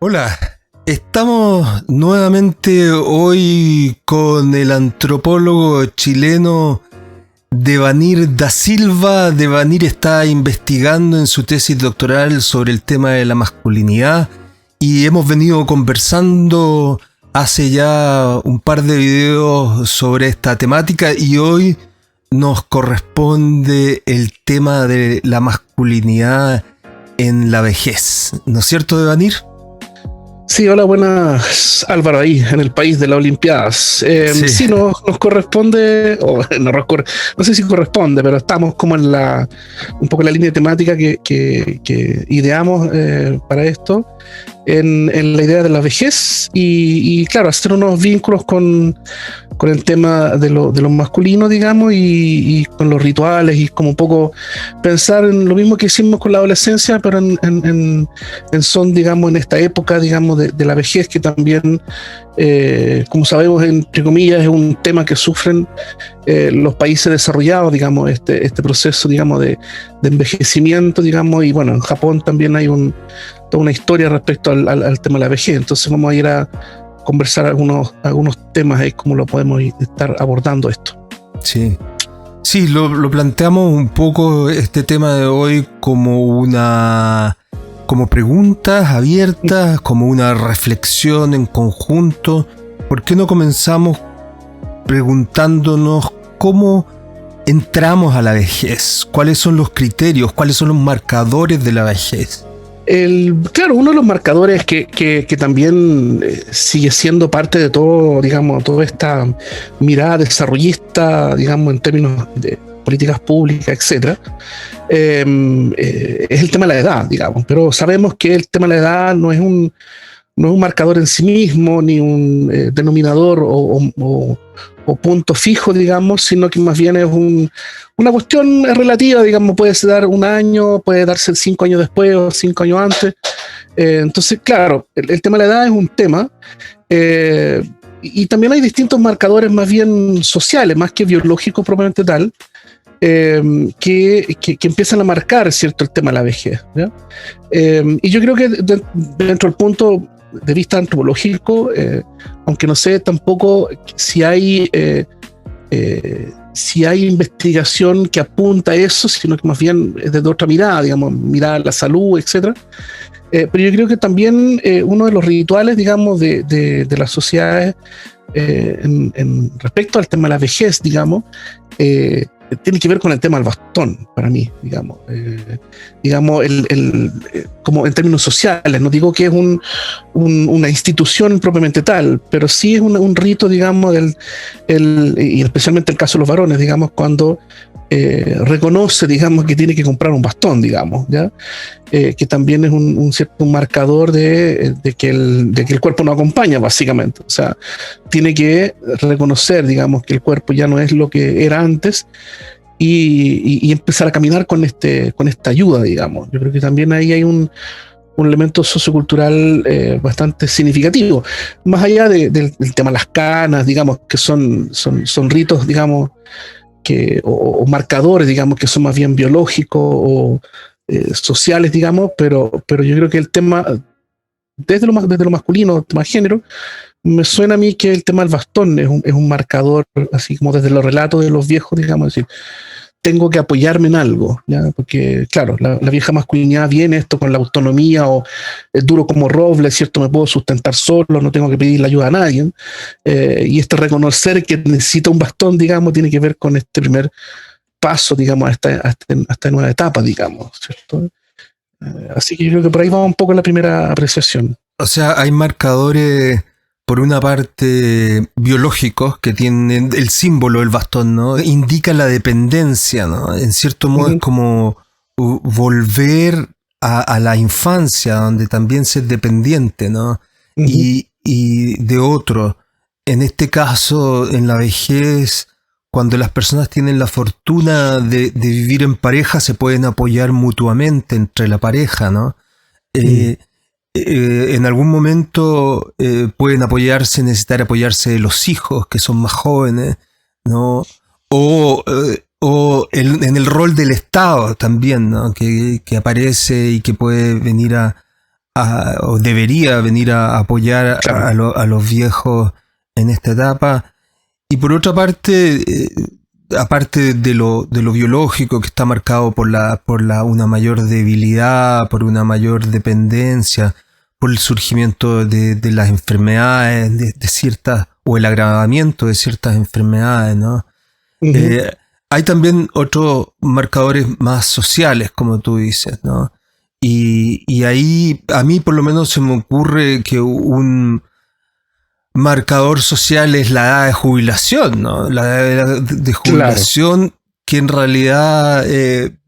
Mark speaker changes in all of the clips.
Speaker 1: Hola, estamos nuevamente hoy con el antropólogo chileno Devanir da Silva. Devanir está investigando en su tesis doctoral sobre el tema de la masculinidad y hemos venido conversando hace ya un par de videos sobre esta temática y hoy nos corresponde el tema de la masculinidad en la vejez. ¿No es cierto, Devanir?
Speaker 2: Sí, hola, buenas, Álvaro, ahí en el país de las Olimpiadas.
Speaker 1: Sí.
Speaker 2: Sí, nos corresponde, o no sé si corresponde, pero estamos como un poco en la línea temática que ideamos para esto, en la idea de la vejez y claro, hacer unos vínculos con el tema de lo masculino, digamos, y con los rituales y como un poco pensar en lo mismo que hicimos con la adolescencia, pero en son, digamos, en esta época, digamos, de la vejez, que también, como sabemos, entre comillas, es un tema que sufren los países desarrollados, digamos, este proceso, digamos, de envejecimiento, digamos, y bueno, en Japón también hay toda una historia respecto al tema de la vejez. Entonces vamos a ir a conversar algunos temas ahí, cómo lo podemos estar abordando esto.
Speaker 1: Sí. Sí, lo planteamos un poco este tema de hoy como preguntas abiertas, como una reflexión en conjunto. ¿Por qué no comenzamos preguntándonos cómo entramos a la vejez? ¿Cuáles son los criterios? ¿Cuáles son los marcadores de la vejez?
Speaker 2: Claro, uno de los marcadores que también sigue siendo parte de todo, digamos, toda esta mirada desarrollista, digamos, en términos de políticas públicas, etcétera, es el tema de la edad, digamos. Pero sabemos que el tema de la edad no es un marcador en sí mismo, ni un denominador o punto fijo, digamos, sino que más bien es una cuestión relativa, digamos, puede dar un año, puede darse 5 años después o 5 años antes. Entonces, claro, el tema de la edad es un tema, y también hay distintos marcadores más bien sociales, más que biológicos propiamente tal, que empiezan a marcar, ¿cierto?, el tema de la vejez, ¿ya? Y yo creo que dentro del punto de vista antropológico, aunque no sé tampoco si hay investigación que apunta a eso, sino que más bien es desde otra mirada, digamos, mirada a la salud, etcétera. Pero yo creo que también uno de los rituales, digamos, de las sociedades respecto al tema de la vejez, digamos, tiene que ver con el tema del bastón, para mí, digamos. Digamos, como en términos sociales, no digo que es una institución propiamente tal, pero sí es un rito, digamos, y especialmente el caso de los varones, digamos, cuando reconoce, digamos, que tiene que comprar un bastón, digamos, ¿ya? Que también es un cierto marcador de que el cuerpo no acompaña, básicamente. O sea, tiene que reconocer, digamos, que el cuerpo ya no es lo que era antes y empezar a caminar con esta ayuda, digamos. Yo creo que también ahí hay un elemento sociocultural bastante significativo, más allá del tema de las canas, digamos, que son ritos, digamos, o marcadores, digamos, que son más bien biológicos o sociales, digamos, pero yo creo que el tema, desde lo masculino, tema género, me suena a mí que el tema del bastón es un marcador, así como desde los relatos de los viejos, digamos, es decir, tengo que apoyarme en algo, ¿ya? Porque claro, la vieja masculinidad viene esto con la autonomía, o es duro como roble, ¿cierto? Me puedo sustentar solo, no tengo que pedirle ayuda a nadie, y este reconocer que necesita un bastón, digamos, tiene que ver con este primer paso, digamos, a esta nueva etapa, digamos, ¿cierto? Así que yo creo que por ahí va un poco la primera apreciación.
Speaker 1: O sea, hay marcadores, por una parte, biológicos que tienen el símbolo, el bastón, ¿no? Indica la dependencia, ¿no? En cierto modo es como volver a la infancia, donde también ser dependiente, ¿no? Y de otro. En este caso, en la vejez, cuando las personas tienen la fortuna de vivir en pareja, se pueden apoyar mutuamente entre la pareja, ¿no? En algún momento pueden necesitar apoyarse de los hijos que son más jóvenes, ¿no? O en el rol del Estado también, ¿no? Que aparece y que puede venir a o debería venir a apoyar a los viejos en esta etapa. Y por otra parte, aparte de lo biológico, que está marcado por una mayor debilidad, por una mayor dependencia, por el surgimiento de las enfermedades, de ciertas, o el agravamiento de ciertas enfermedades, ¿no? Uh-huh. Hay también otros marcadores más sociales, como tú dices, ¿no? Y ahí a mí por lo menos se me ocurre que un marcador social es la edad de jubilación, ¿no? La edad de jubilación, claro, que en realidad,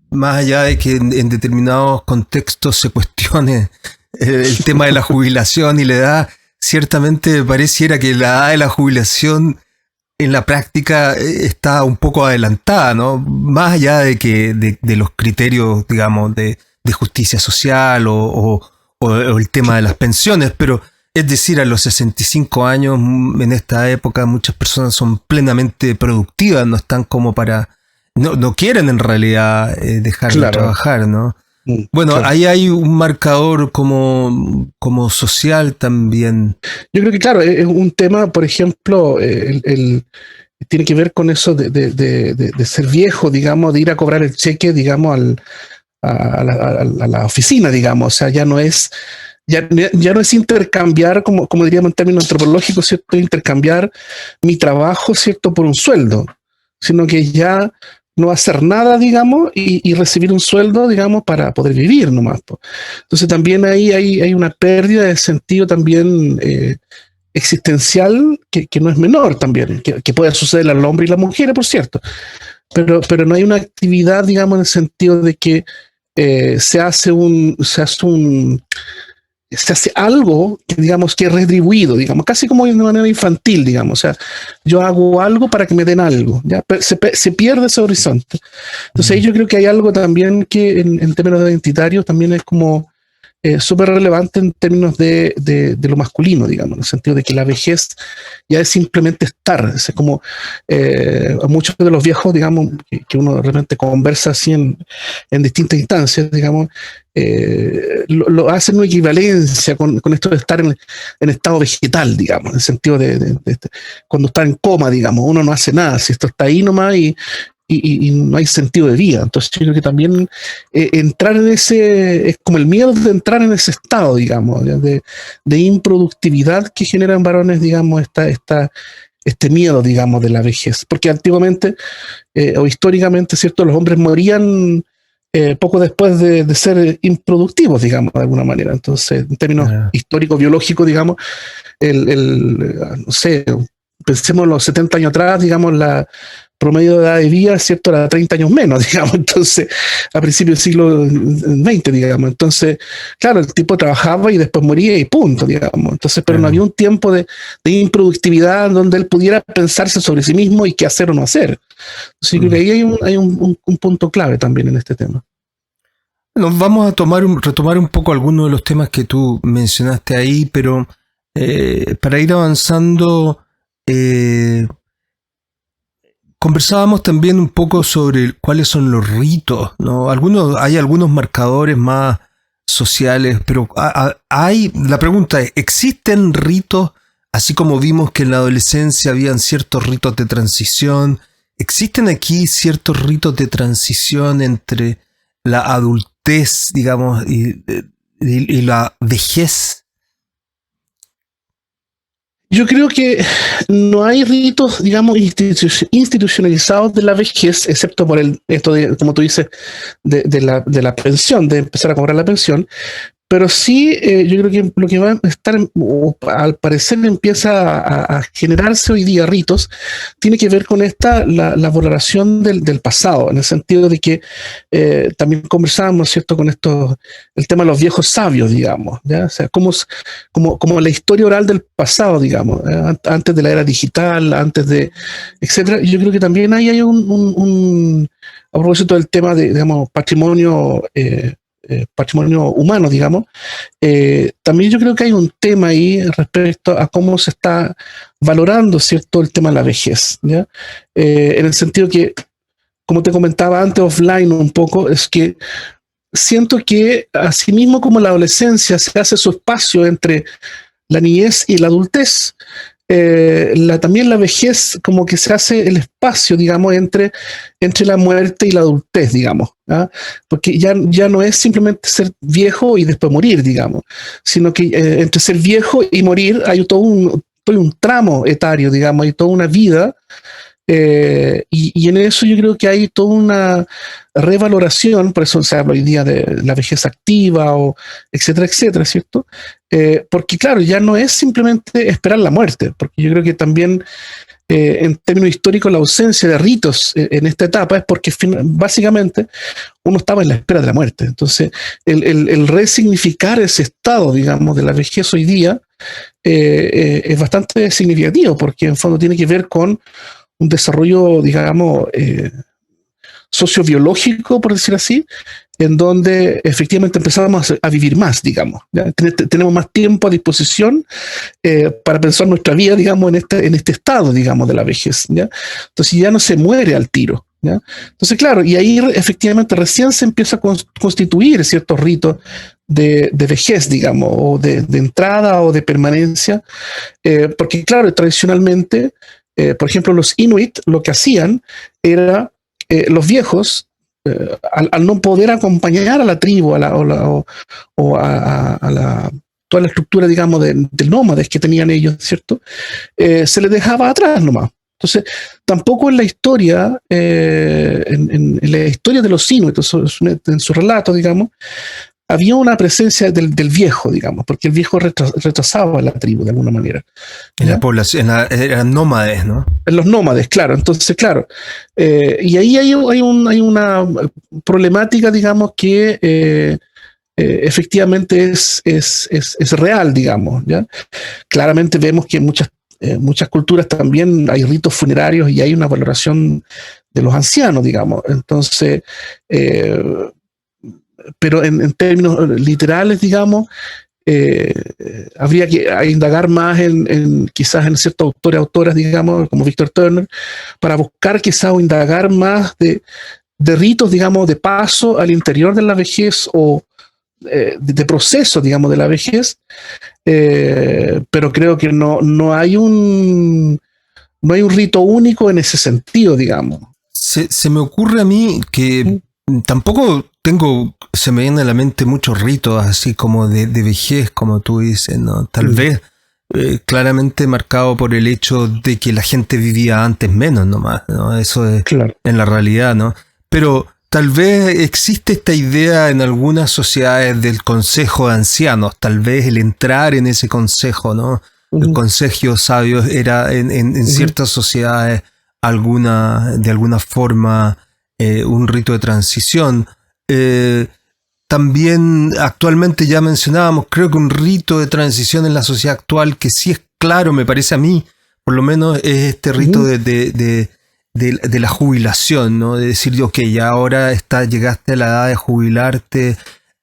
Speaker 1: más allá de que en determinados contextos se cuestione el tema de la jubilación y la edad, ciertamente pareciera que la edad de la jubilación en la práctica está un poco adelantada, ¿no? Más allá de que de los criterios, digamos, de justicia social o el tema de las pensiones, pero es decir, a los 65 años en esta época muchas personas son plenamente productivas, no están como para... No quieren en realidad dejar de trabajar, ¿no? Bueno, claro, ahí hay un marcador como social también.
Speaker 2: Yo creo que claro, es un tema, por ejemplo, tiene que ver con eso de ser viejo, digamos, de ir a cobrar el cheque, digamos, a la oficina, digamos. O sea, ya no es intercambiar, como diríamos en términos antropológicos, ¿cierto? Intercambiar mi trabajo, ¿cierto? Por un sueldo, sino que ya no hacer nada, digamos, y recibir un sueldo, digamos, para poder vivir nomás. Entonces también ahí hay una pérdida de sentido también existencial que no es menor también, que puede suceder al hombre y la mujer, por cierto, pero no hay una actividad, digamos, en el sentido de que se hace algo que, digamos, que es retribuido, digamos, casi como de manera infantil, digamos. O sea, yo hago algo para que me den algo, ¿ya? Se pierde ese horizonte. Entonces ahí yo creo que hay algo también que en términos identitarios también es como súper relevante en términos de lo masculino, digamos, en el sentido de que la vejez ya es simplemente estar. Es como muchos de los viejos, digamos, que uno de repente conversa así en distintas instancias, digamos, lo hacen una equivalencia con esto de estar en estado vegetal, digamos, en el sentido de cuando está en coma, digamos, uno no hace nada, si esto está ahí nomás y no hay sentido de vida. Entonces yo creo que también entrar en ese, es como el miedo de entrar en ese estado, digamos, de improductividad que generan varones, digamos, este miedo, digamos, de la vejez. Porque antiguamente o históricamente, ¿cierto? Los hombres morían poco después de ser improductivos, digamos, de alguna manera. Entonces, en términos históricos, biológicos, digamos, no sé, pensemos los 70 años atrás, digamos, la promedio de edad de vida, ¿cierto? Era 30 años menos, digamos, entonces, a principios del siglo XX, digamos. Entonces, claro, el tipo trabajaba y después moría y punto, digamos. Entonces, pero no había un tiempo de improductividad donde él pudiera pensarse sobre sí mismo y qué hacer o no hacer. Entonces, creo que ahí hay un punto clave también en este tema.
Speaker 1: Bueno, vamos a retomar un poco algunos de los temas que tú mencionaste ahí, pero para ir avanzando... conversábamos también un poco sobre cuáles son los ritos, ¿no? Hay algunos marcadores más sociales, pero la pregunta es, ¿existen ritos, así como vimos que en la adolescencia habían ciertos ritos de transición? ¿Existen aquí ciertos ritos de transición entre la adultez, digamos, y la vejez?
Speaker 2: Yo creo que no hay ritos, digamos, institucionalizados de la vejez, excepto por esto de, como tú dices, de la pensión, de empezar a cobrar la pensión. Pero sí, yo creo que lo que va a estar, o al parecer empieza a generarse hoy día ritos, tiene que ver con la valoración del pasado, en el sentido de que también conversábamos, ¿cierto?, con el tema de los viejos sabios, digamos, ¿ya? O sea, como la historia oral del pasado, digamos, antes de la era digital, antes de, etcétera. Yo creo que también ahí hay a propósito del tema de, digamos, patrimonio humano, digamos, también yo creo que hay un tema ahí respecto a cómo se está valorando, ¿cierto?, el tema de la vejez, ¿ya? En el sentido que, como te comentaba antes offline un poco, es que siento que asimismo como la adolescencia se hace su espacio entre la niñez y la adultez, también la vejez como que se hace el espacio, digamos, entre la muerte y la adultez, digamos, ¿ah? Porque ya no es simplemente ser viejo y después morir, digamos, sino que entre ser viejo y morir hay todo un tramo etario, digamos, hay toda una vida. Y en eso yo creo que hay toda una revaloración, por eso se habla hoy día de la vejez activa, o etcétera, etcétera, ¿cierto? Porque claro, ya no es simplemente esperar la muerte, porque yo creo que también en términos históricos la ausencia de ritos en esta etapa es porque básicamente uno estaba en la espera de la muerte. Entonces, el resignificar ese estado, digamos, de la vejez hoy día es bastante significativo, porque en fondo tiene que ver con un desarrollo, digamos, sociobiológico, por decir así, en donde efectivamente empezamos a vivir más, digamos. ¿Ya? Tenemos más tiempo a disposición para pensar nuestra vida, digamos, en este estado, digamos, de la vejez. ¿Ya? Entonces ya no se muere al tiro. ¿Ya? Entonces, claro, y ahí efectivamente recién se empieza a constituir ciertos ritos de vejez, digamos, o de entrada o de permanencia, porque, claro, tradicionalmente, por ejemplo, los Inuit lo que hacían era los viejos, al no poder acompañar a la tribu o a toda la estructura, digamos, del nómades que tenían ellos, ¿cierto? Se les dejaba atrás nomás. Entonces, tampoco en la historia, en la historia de los Inuit, en su relato, digamos, había una presencia del viejo, digamos, porque el viejo retrasaba a la tribu de alguna manera.
Speaker 1: En la población, eran nómades, ¿no?
Speaker 2: En los nómades, claro. Entonces, claro. Y ahí hay una problemática, digamos, que efectivamente es real, digamos. ¿Ya? Claramente vemos que en muchas culturas también hay ritos funerarios y hay una valoración de los ancianos, digamos. Entonces, pero en términos literales, digamos, habría que indagar más quizás en ciertos autores, autoras, digamos, como Victor Turner, para buscar quizás o indagar más de ritos, digamos, de paso al interior de la vejez o de proceso, digamos, de la vejez, pero creo que no hay un rito único en ese sentido, digamos.
Speaker 1: Se me ocurre a mí que tampoco se me viene a la mente muchos ritos así como de vejez, como tú dices, ¿no? Tal vez claramente marcado por el hecho de que la gente vivía antes menos nomás, ¿no? Eso es claro. En la realidad, ¿no? Pero tal vez existe esta idea en algunas sociedades del consejo de ancianos, tal vez el entrar en ese consejo, ¿no? El consejo sabio era en ciertas sociedades de alguna forma un rito de transición. También actualmente ya mencionábamos, creo que un rito de transición en la sociedad actual que sí es claro, me parece a mí, por lo menos es este rito de la jubilación, ¿no? De decir, ok, ya ahora llegaste a la edad de jubilarte,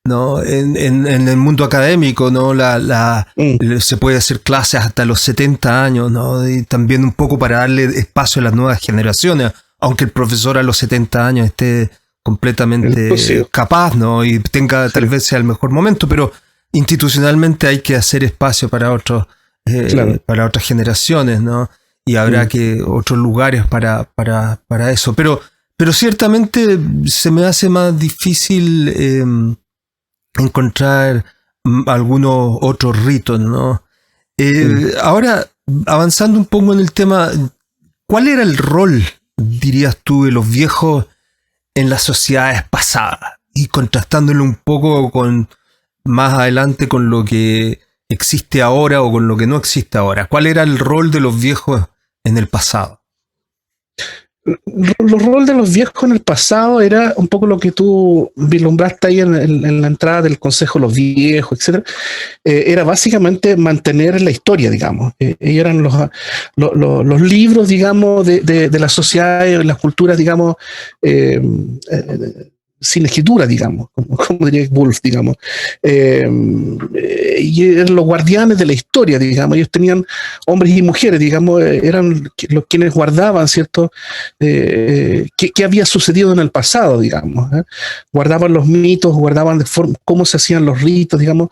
Speaker 1: ¿no? En el mundo académico, ¿no? Se puede hacer clases hasta los 70 años, ¿no? Y también un poco para darle espacio a las nuevas generaciones, aunque el profesor a los 70 años esté completamente capaz, ¿no? Y tenga, tal vez sea el mejor momento, pero institucionalmente hay que hacer espacio para para otras generaciones, ¿no? Y habrá que otros lugares para eso. Pero ciertamente se me hace más difícil encontrar algunos otros ritos, ¿no? Ahora, avanzando un poco en el tema, ¿cuál era el rol, dirías tú, de los viejos en las sociedades pasadas? Y contrastándolo un poco más adelante con lo que existe ahora o con lo que no existe ahora. ¿Cuál era el rol de los viejos en el pasado?
Speaker 2: El rol de los viejos en el pasado era un poco lo que tú vislumbraste ahí en la entrada del Consejo de los Viejos, etc. Era básicamente mantener la historia, digamos. Ellos eran los libros, digamos, de las sociedades, las culturas, digamos, sin escritura, digamos, como diría Woolf, digamos. Y eran los guardianes de la historia, digamos. Ellos tenían hombres y mujeres, digamos, eran los quienes guardaban, ¿cierto? ¿Qué había sucedido en el pasado, digamos? Guardaban los mitos, guardaban cómo se hacían los ritos, digamos,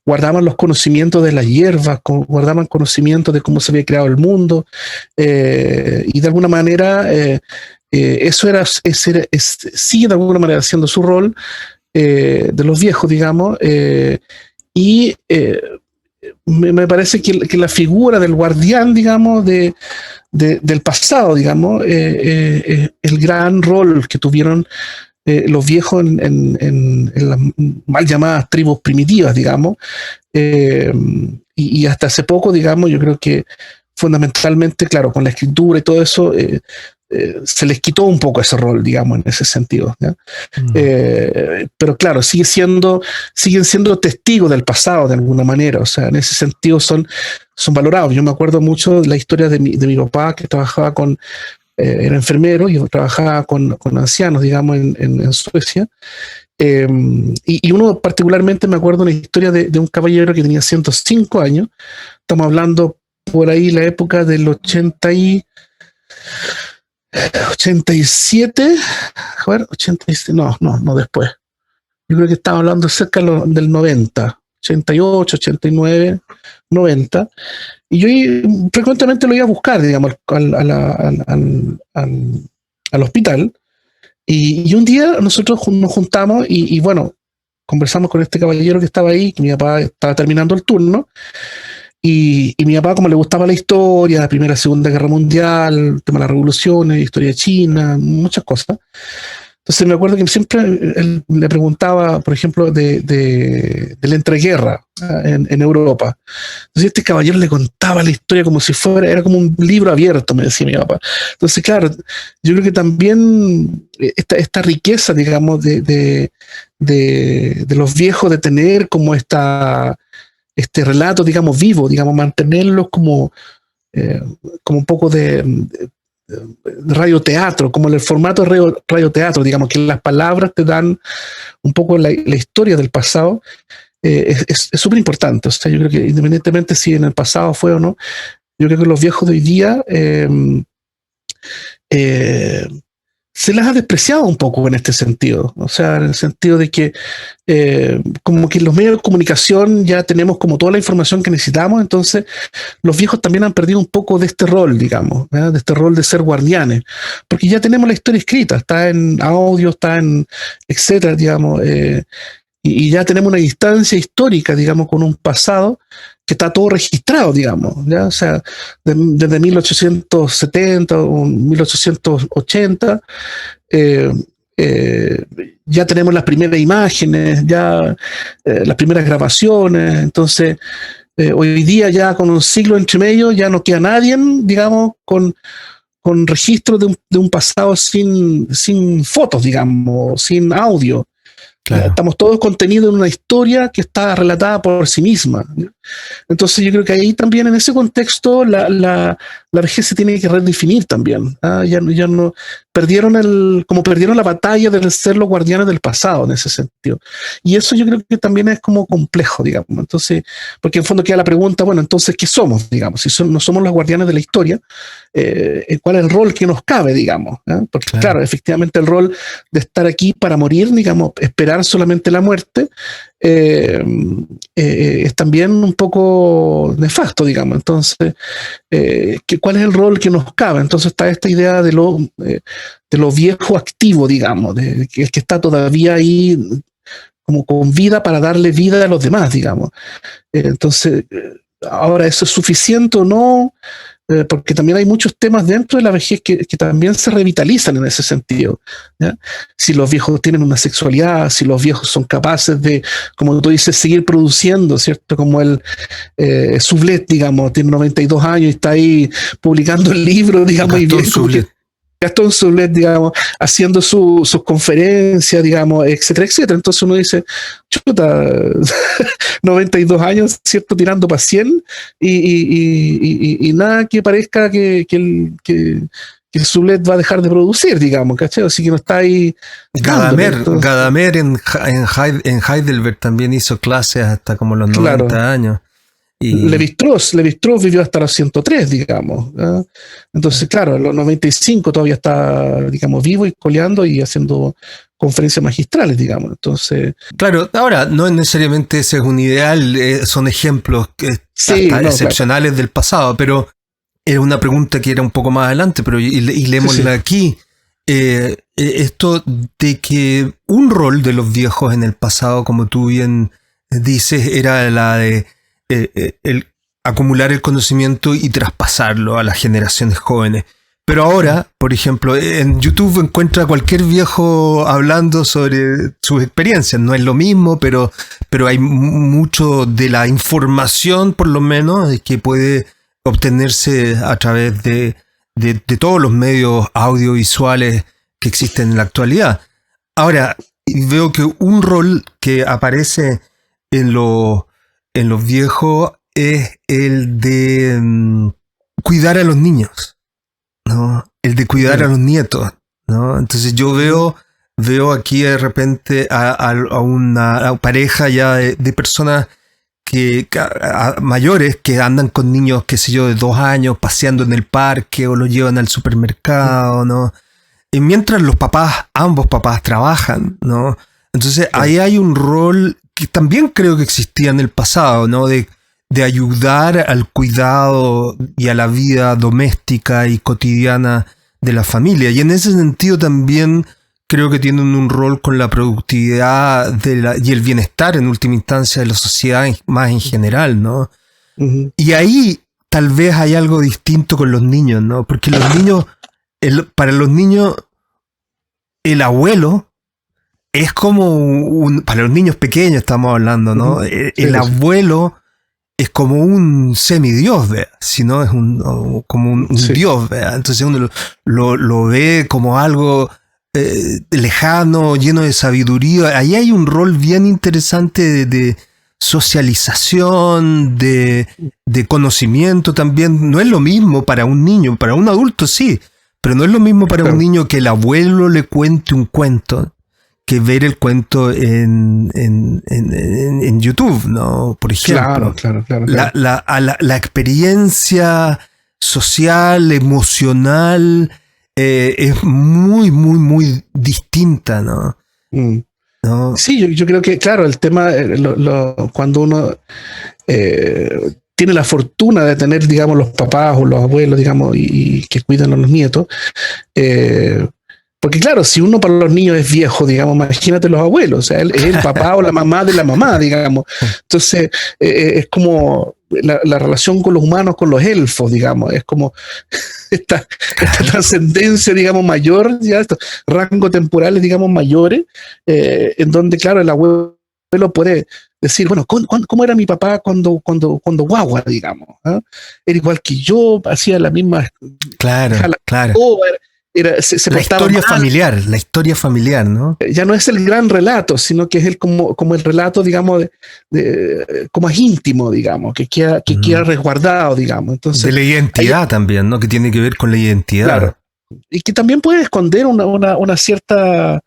Speaker 2: guardaban los conocimientos de las hierbas, guardaban conocimientos de cómo se había creado el mundo, y de alguna manera eso sigue de alguna manera siendo su rol de los viejos, digamos, y me parece que la figura del guardián, digamos, del pasado, digamos, el gran rol que tuvieron los viejos en las mal llamadas tribus primitivas, digamos, y hasta hace poco, digamos, yo creo que fundamentalmente, claro, con la escritura y todo eso, se les quitó un poco ese rol, digamos, en ese sentido, ¿ya? Pero claro, siguen siendo testigos del pasado de alguna manera, o sea, en ese sentido son valorados. Yo me acuerdo mucho de la historia de mi papá, que trabajaba era enfermero y trabajaba con ancianos, digamos, en Suecia. Y uno particularmente me acuerdo una historia de un caballero que tenía 105 años, estamos hablando por ahí la época del 87, a ver, 87, no después. Yo creo que estaba hablando cerca del 90, 88, 89, 90. Y yo frecuentemente lo iba a buscar, digamos, al hospital. Y un día nosotros nos juntamos y bueno, conversamos con este caballero que estaba ahí, que mi papá estaba terminando el turno. Y mi papá, como le gustaba la historia, la Primera y Segunda Guerra Mundial, el tema de las revoluciones, historia de China, muchas cosas. Entonces me acuerdo que siempre él le preguntaba, por ejemplo, de la entreguerra en Europa. Entonces este caballero le contaba la historia como si era como un libro abierto, me decía mi papá. Entonces, claro, yo creo que también esta riqueza, digamos, de los viejos, de tener como este relato, digamos, vivo, digamos, mantenerlos como un poco de radioteatro, como en el formato de radioteatro, digamos, que las palabras te dan un poco la historia del pasado, es súper importante. O sea, yo creo que independientemente si en el pasado fue o no, yo creo que los viejos de hoy día se las ha despreciado un poco en este sentido, o sea, en el sentido de que como que en los medios de comunicación ya tenemos como toda la información que necesitamos, entonces los viejos también han perdido un poco de este rol, digamos, ¿verdad? De este rol de ser guardianes, porque ya tenemos la historia escrita, está en audio, está en etcétera, digamos, y ya tenemos una distancia histórica, digamos, con un pasado que está todo registrado, digamos, ¿ya? O sea, desde 1870 o 1880, ya tenemos las primeras imágenes, ya las primeras grabaciones, entonces hoy día ya con un siglo entre medio ya no queda nadie, digamos, con registro de un pasado sin fotos, digamos, sin audio. Claro. Estamos todos contenidos en una historia que está relatada por sí misma. Entonces yo creo que ahí también en ese contexto la vejez se tiene que redefinir también. Ya no perdieron la batalla de ser los guardianes del pasado en ese sentido. Y eso yo creo que también es como complejo, digamos. Entonces, porque en fondo queda la pregunta, bueno, entonces, ¿qué somos, digamos? Si no somos los guardianes de la historia, ¿cuál es el rol que nos cabe, digamos? Porque claro, efectivamente el rol de estar aquí para morir, digamos, esperar solamente la muerte, es también un poco nefasto, digamos. Entonces, ¿cuál es el rol que nos cabe? Entonces está esta idea de lo viejo activo, digamos, de que el que está todavía ahí como con vida para darle vida a los demás, digamos. Entonces, ahora, ¿eso es suficiente o no? Porque también hay muchos temas dentro de la vejez que también se revitalizan en ese sentido, ¿ya? Si los viejos tienen una sexualidad, si los viejos son capaces de, como tú dices, seguir produciendo, ¿cierto? Como el Sublet, digamos, tiene 92 años y está ahí publicando el libro, digamos, Gastón Sublet, digamos, haciendo sus conferencias, digamos, etcétera, etcétera. Entonces uno dice, chuta, 92 años, ¿cierto? Tirando para 100 y nada que parezca que su LED va a dejar de producir, digamos, ¿cachai? Así que no está ahí.
Speaker 1: Gadamer en Heidelberg también hizo clases hasta como los 90 años. Y
Speaker 2: Levi-Strauss vivió hasta los 103, digamos. Entonces, claro, en los 95 todavía está, digamos, vivo y coleando y haciendo conferencias magistrales, digamos. Entonces,
Speaker 1: claro, ahora no necesariamente ese es un ideal, son ejemplos excepcionales del pasado, pero era una pregunta que era un poco más adelante, pero y leémosla aquí. Esto de que un rol de los viejos en el pasado, como tú bien dices, era la de el acumular el conocimiento y traspasarlo a las generaciones jóvenes. Pero ahora, por ejemplo, en YouTube encuentra a cualquier viejo hablando sobre sus experiencias. No es lo mismo, pero hay mucho de la información, por lo menos, que puede obtenerse a través de todos los medios audiovisuales que existen en la actualidad. Ahora, veo que un rol que aparece en los viejos es el de cuidar a los niños, ¿no? El de cuidar a los nietos, ¿no? Entonces yo veo aquí de repente a una pareja ya de personas mayores que andan con niños, qué sé yo, de 2 años paseando en el parque o los llevan al supermercado, ¿no? Y mientras ambos papás trabajan, ¿no? Entonces ahí hay un rol que también creo que existía en el pasado, ¿no? De ayudar al cuidado y a la vida doméstica y cotidiana de la familia. Y en ese sentido también creo que tienen un rol con la productividad y el bienestar en última instancia de la sociedad más en general, ¿no? Uh-huh. Y ahí tal vez hay algo distinto con los niños, ¿no? Porque los niños, para los niños, el abuelo es como para los niños pequeños estamos hablando, ¿no? Uh-huh. El abuelo es como un semidios, ¿vea? Si no es como un dios, ¿vea? Entonces uno lo ve como algo lejano, lleno de sabiduría. Ahí hay un rol bien interesante de socialización, de conocimiento también. No es lo mismo para un niño, para un adulto sí, pero no es lo mismo para un niño que el abuelo le cuente un cuento que ver el cuento en YouTube, ¿no? Por ejemplo. Claro. La experiencia social, emocional, es muy, muy, muy distinta, ¿no? ¿No?
Speaker 2: Sí, yo creo que, claro, el tema, cuando uno tiene la fortuna de tener, digamos, los papás o los abuelos, digamos, y que cuidan a los nietos, porque claro, si uno para los niños es viejo, digamos, imagínate los abuelos, o sea, es el papá o la mamá de la mamá, digamos. Entonces, es como la relación con los humanos, con los elfos, digamos, es como esta trascendencia, digamos, mayor, ya estos rangos temporales, digamos, mayores, en donde, claro, el abuelo puede decir, bueno, ¿cómo era mi papá cuando guagua, digamos? ¿Eh? Era igual que yo, hacía la misma...
Speaker 1: Claro.
Speaker 2: Se
Speaker 1: la historia familiar, ¿no?
Speaker 2: Ya no es el gran relato, sino que es como el relato, digamos, como es íntimo, digamos, que queda resguardado, digamos. Entonces,
Speaker 1: de la identidad también, ¿no? Que tiene que ver con la identidad.
Speaker 2: Claro. Y que también puede esconder una cierta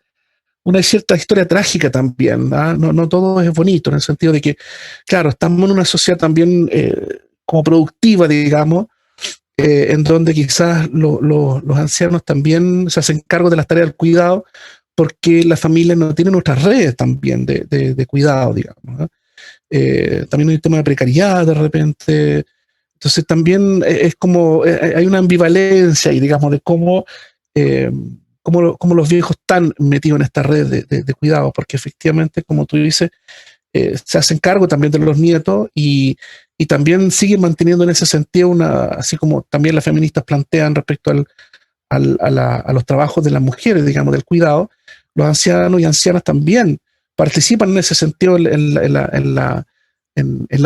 Speaker 2: historia trágica también, ¿no? No todo es bonito, en el sentido de que, claro, estamos en una sociedad también como productiva, digamos, en donde quizás los ancianos también se hacen cargo de las tareas del cuidado porque las familias no tienen otras redes también de cuidado, digamos, ¿no? También hay un tema de precariedad de repente. Entonces también es como, hay una ambivalencia y digamos de cómo los viejos están metidos en esta red de cuidado, porque efectivamente, como tú dices, se hacen cargo también de los nietos y también siguen manteniendo en ese sentido así como también las feministas plantean respecto a los trabajos de las mujeres, digamos, del cuidado, los ancianos y ancianas también participan en ese sentido en la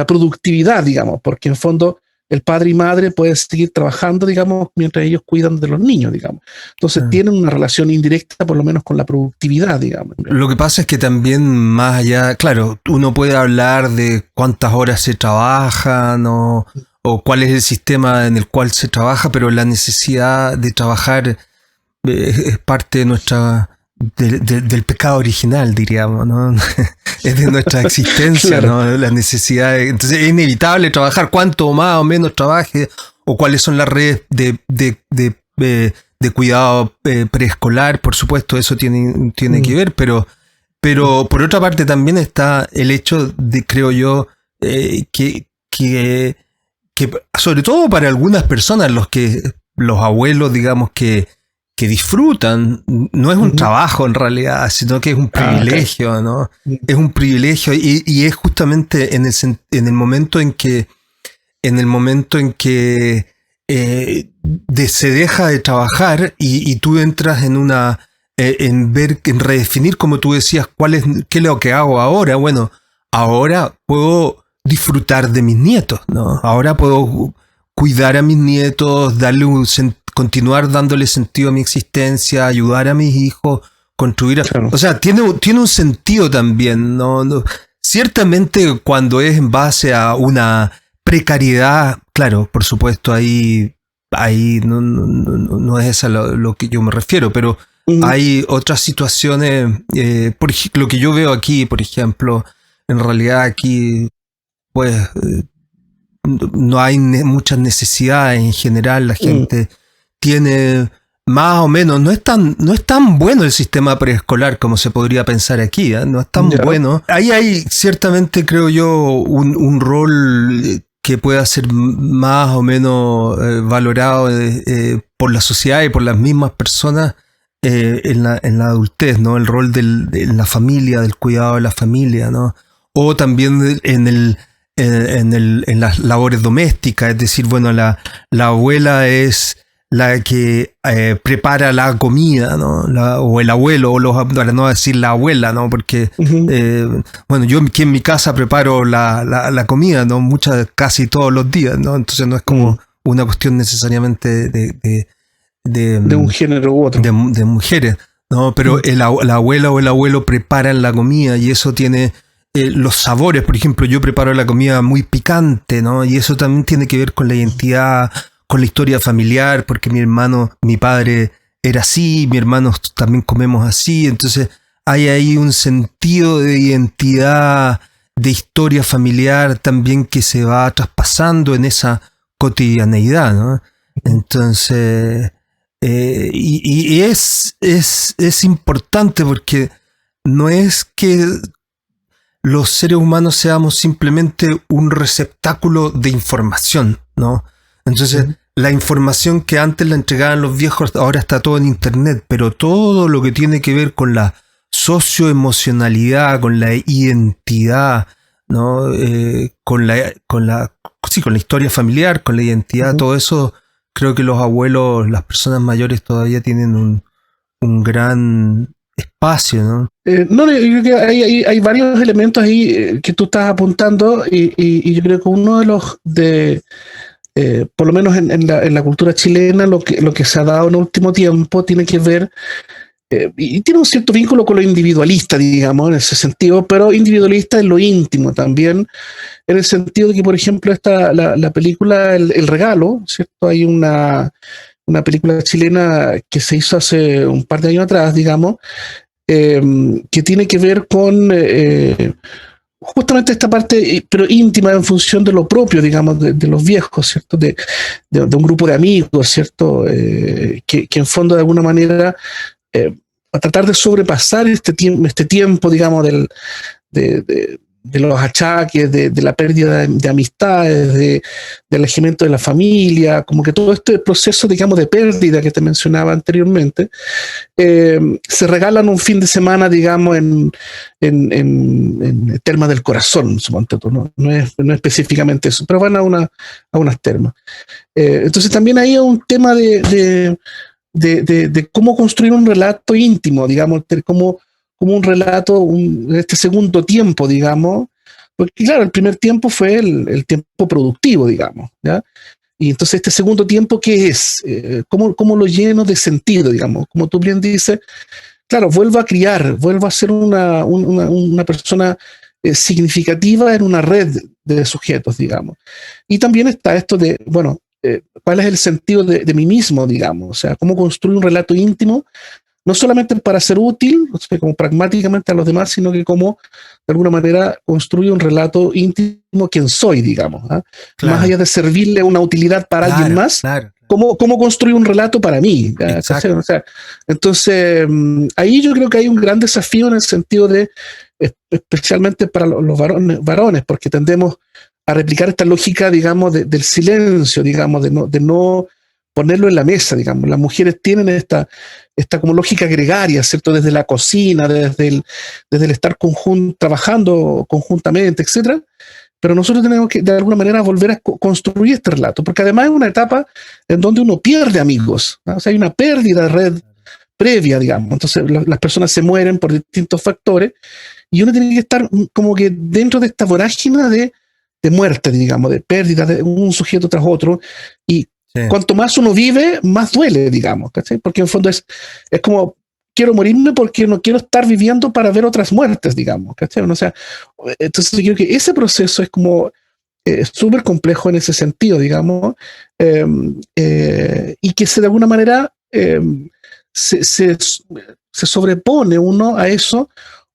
Speaker 2: productividad, digamos, porque en fondo el padre y madre pueden seguir trabajando, digamos, mientras ellos cuidan de los niños, digamos. Entonces tienen una relación indirecta, por lo menos, con la productividad, digamos.
Speaker 1: Lo que pasa es que también más allá, claro, uno puede hablar de cuántas horas se trabajan o o cuál es el sistema en el cual se trabaja, pero la necesidad de trabajar es parte de del pecado original, diríamos, ¿no? Es de nuestra existencia, claro. ¿No? La necesidad entonces es inevitable trabajar, cuanto más o menos trabaje, o cuáles son las redes de cuidado preescolar, por supuesto, eso tiene que ver, pero por otra parte también está el hecho de, creo yo, que sobre todo para algunas personas, los abuelos, digamos, que disfrutan, no es un trabajo en realidad, sino que es un privilegio, ¿no? Es un privilegio y es justamente en el momento en que se deja de trabajar y tú entras en en redefinir, como tú decías, qué es lo que hago ahora. Bueno, ahora puedo disfrutar de mis nietos, ¿no? Ahora puedo cuidar a mis nietos, continuar dándole sentido a mi existencia, ayudar a mis hijos, construir. Claro. O sea, tiene un sentido también, ¿no? Ciertamente cuando es en base a una precariedad, claro, por supuesto, ahí no es a lo que yo me refiero, pero hay otras situaciones, por ejemplo, lo que yo veo aquí, por ejemplo, en realidad aquí, pues, no hay muchas necesidades en general, la gente tiene más o menos, no es tan bueno el sistema preescolar como se podría pensar aquí, ¿eh? No es tan bueno. Ahí hay ciertamente, creo yo, un rol que pueda ser más o menos valorado por la sociedad y por las mismas personas en la adultez, ¿no? El rol de la familia, del cuidado de la familia, ¿no? O también en las labores domésticas, es decir, bueno, la abuela es la que prepara la comida, ¿no? O el abuelo, para no decir la abuela, ¿no? Porque, bueno, yo aquí en mi casa preparo la comida, ¿no? Casi todos los días, ¿no? Entonces no es como una cuestión necesariamente de
Speaker 2: un género u otro.
Speaker 1: De mujeres, ¿no? Pero la abuela o el abuelo preparan la comida y eso tiene los sabores. Por ejemplo, yo preparo la comida muy picante, ¿no? Y eso también tiene que ver con la identidad, con la historia familiar, porque mi padre era así, mi hermano también comemos así, entonces hay ahí un sentido de identidad, de historia familiar también que se va traspasando en esa cotidianeidad, ¿no? Entonces, y es importante porque no es que los seres humanos seamos simplemente un receptáculo de información, ¿no? Entonces, la información que antes la entregaban los viejos, ahora está todo en internet, pero todo lo que tiene que ver con la socioemocionalidad, con la identidad, ¿no? Con la historia familiar, con la identidad, todo eso, creo que los abuelos, las personas mayores todavía tienen un gran espacio, ¿no?
Speaker 2: No, yo creo que hay varios elementos ahí que tú estás apuntando y yo creo que uno de los por lo menos en la cultura chilena, lo que se ha dado en el último tiempo tiene que ver, y tiene un cierto vínculo con lo individualista, digamos, en ese sentido, pero individualista en lo íntimo también, en el sentido de que, por ejemplo, la película El Regalo, ¿cierto? Hay una película chilena que se hizo hace un par de años atrás, digamos, que tiene que ver con justamente esta parte, pero íntima en función de lo propio, digamos, de los viejos, ¿cierto? De un grupo de amigos, ¿cierto? Que en fondo, de alguna manera, a tratar de sobrepasar este tiempo, digamos, de los achaques, de la pérdida de amistades, del alejamiento de la familia, como que todo este proceso, digamos, de pérdida que te mencionaba anteriormente, se regalan un fin de semana, digamos, en termas del corazón, suponte tú, no es específicamente eso, pero van a unas termas. Entonces también ahí hay un tema de cómo construir un relato íntimo, digamos, como un relato, este segundo tiempo, digamos, porque claro, el primer tiempo fue el tiempo productivo, digamos, ¿ya? Y entonces este segundo tiempo, ¿qué es? ¿Cómo lo lleno de sentido, digamos? Como tú bien dices, claro, vuelvo a criar, vuelvo a ser una persona significativa en una red de sujetos, digamos. Y también está esto de, bueno, cuál es el sentido de mí mismo, digamos, o sea, cómo construir un relato íntimo, no solamente para ser útil, o sea, como pragmáticamente a los demás, sino que como, de alguna manera, construye un relato íntimo quién soy, digamos. ¿Ah?
Speaker 1: Claro.
Speaker 2: Más allá de servirle una utilidad para alguien más,
Speaker 1: Claro.
Speaker 2: ¿Cómo construir un relato para mí? O sea, entonces, ahí yo creo que hay un gran desafío en el sentido de, especialmente para los varones, porque tendemos a replicar esta lógica, digamos, del silencio, digamos, de no ponerlo en la mesa, digamos. Las mujeres tienen esta como lógica gregaria, ¿cierto? Desde la cocina, desde el estar trabajando conjuntamente, etcétera. Pero nosotros tenemos que, de alguna manera, volver a construir este relato, porque además es una etapa en donde uno pierde amigos, ¿no? O sea, hay una pérdida de red previa, digamos. Entonces, las personas se mueren por distintos factores y uno tiene que estar como que dentro de esta vorágine de muerte, digamos, de pérdida de un sujeto tras otro. Y cuanto más uno vive, más duele, digamos, ¿cachai? Porque en el fondo es como, quiero morirme porque no quiero estar viviendo para ver otras muertes, digamos, ¿cachai? O sea, entonces yo creo que ese proceso es como súper complejo en ese sentido, digamos, y que de alguna manera se sobrepone uno a eso,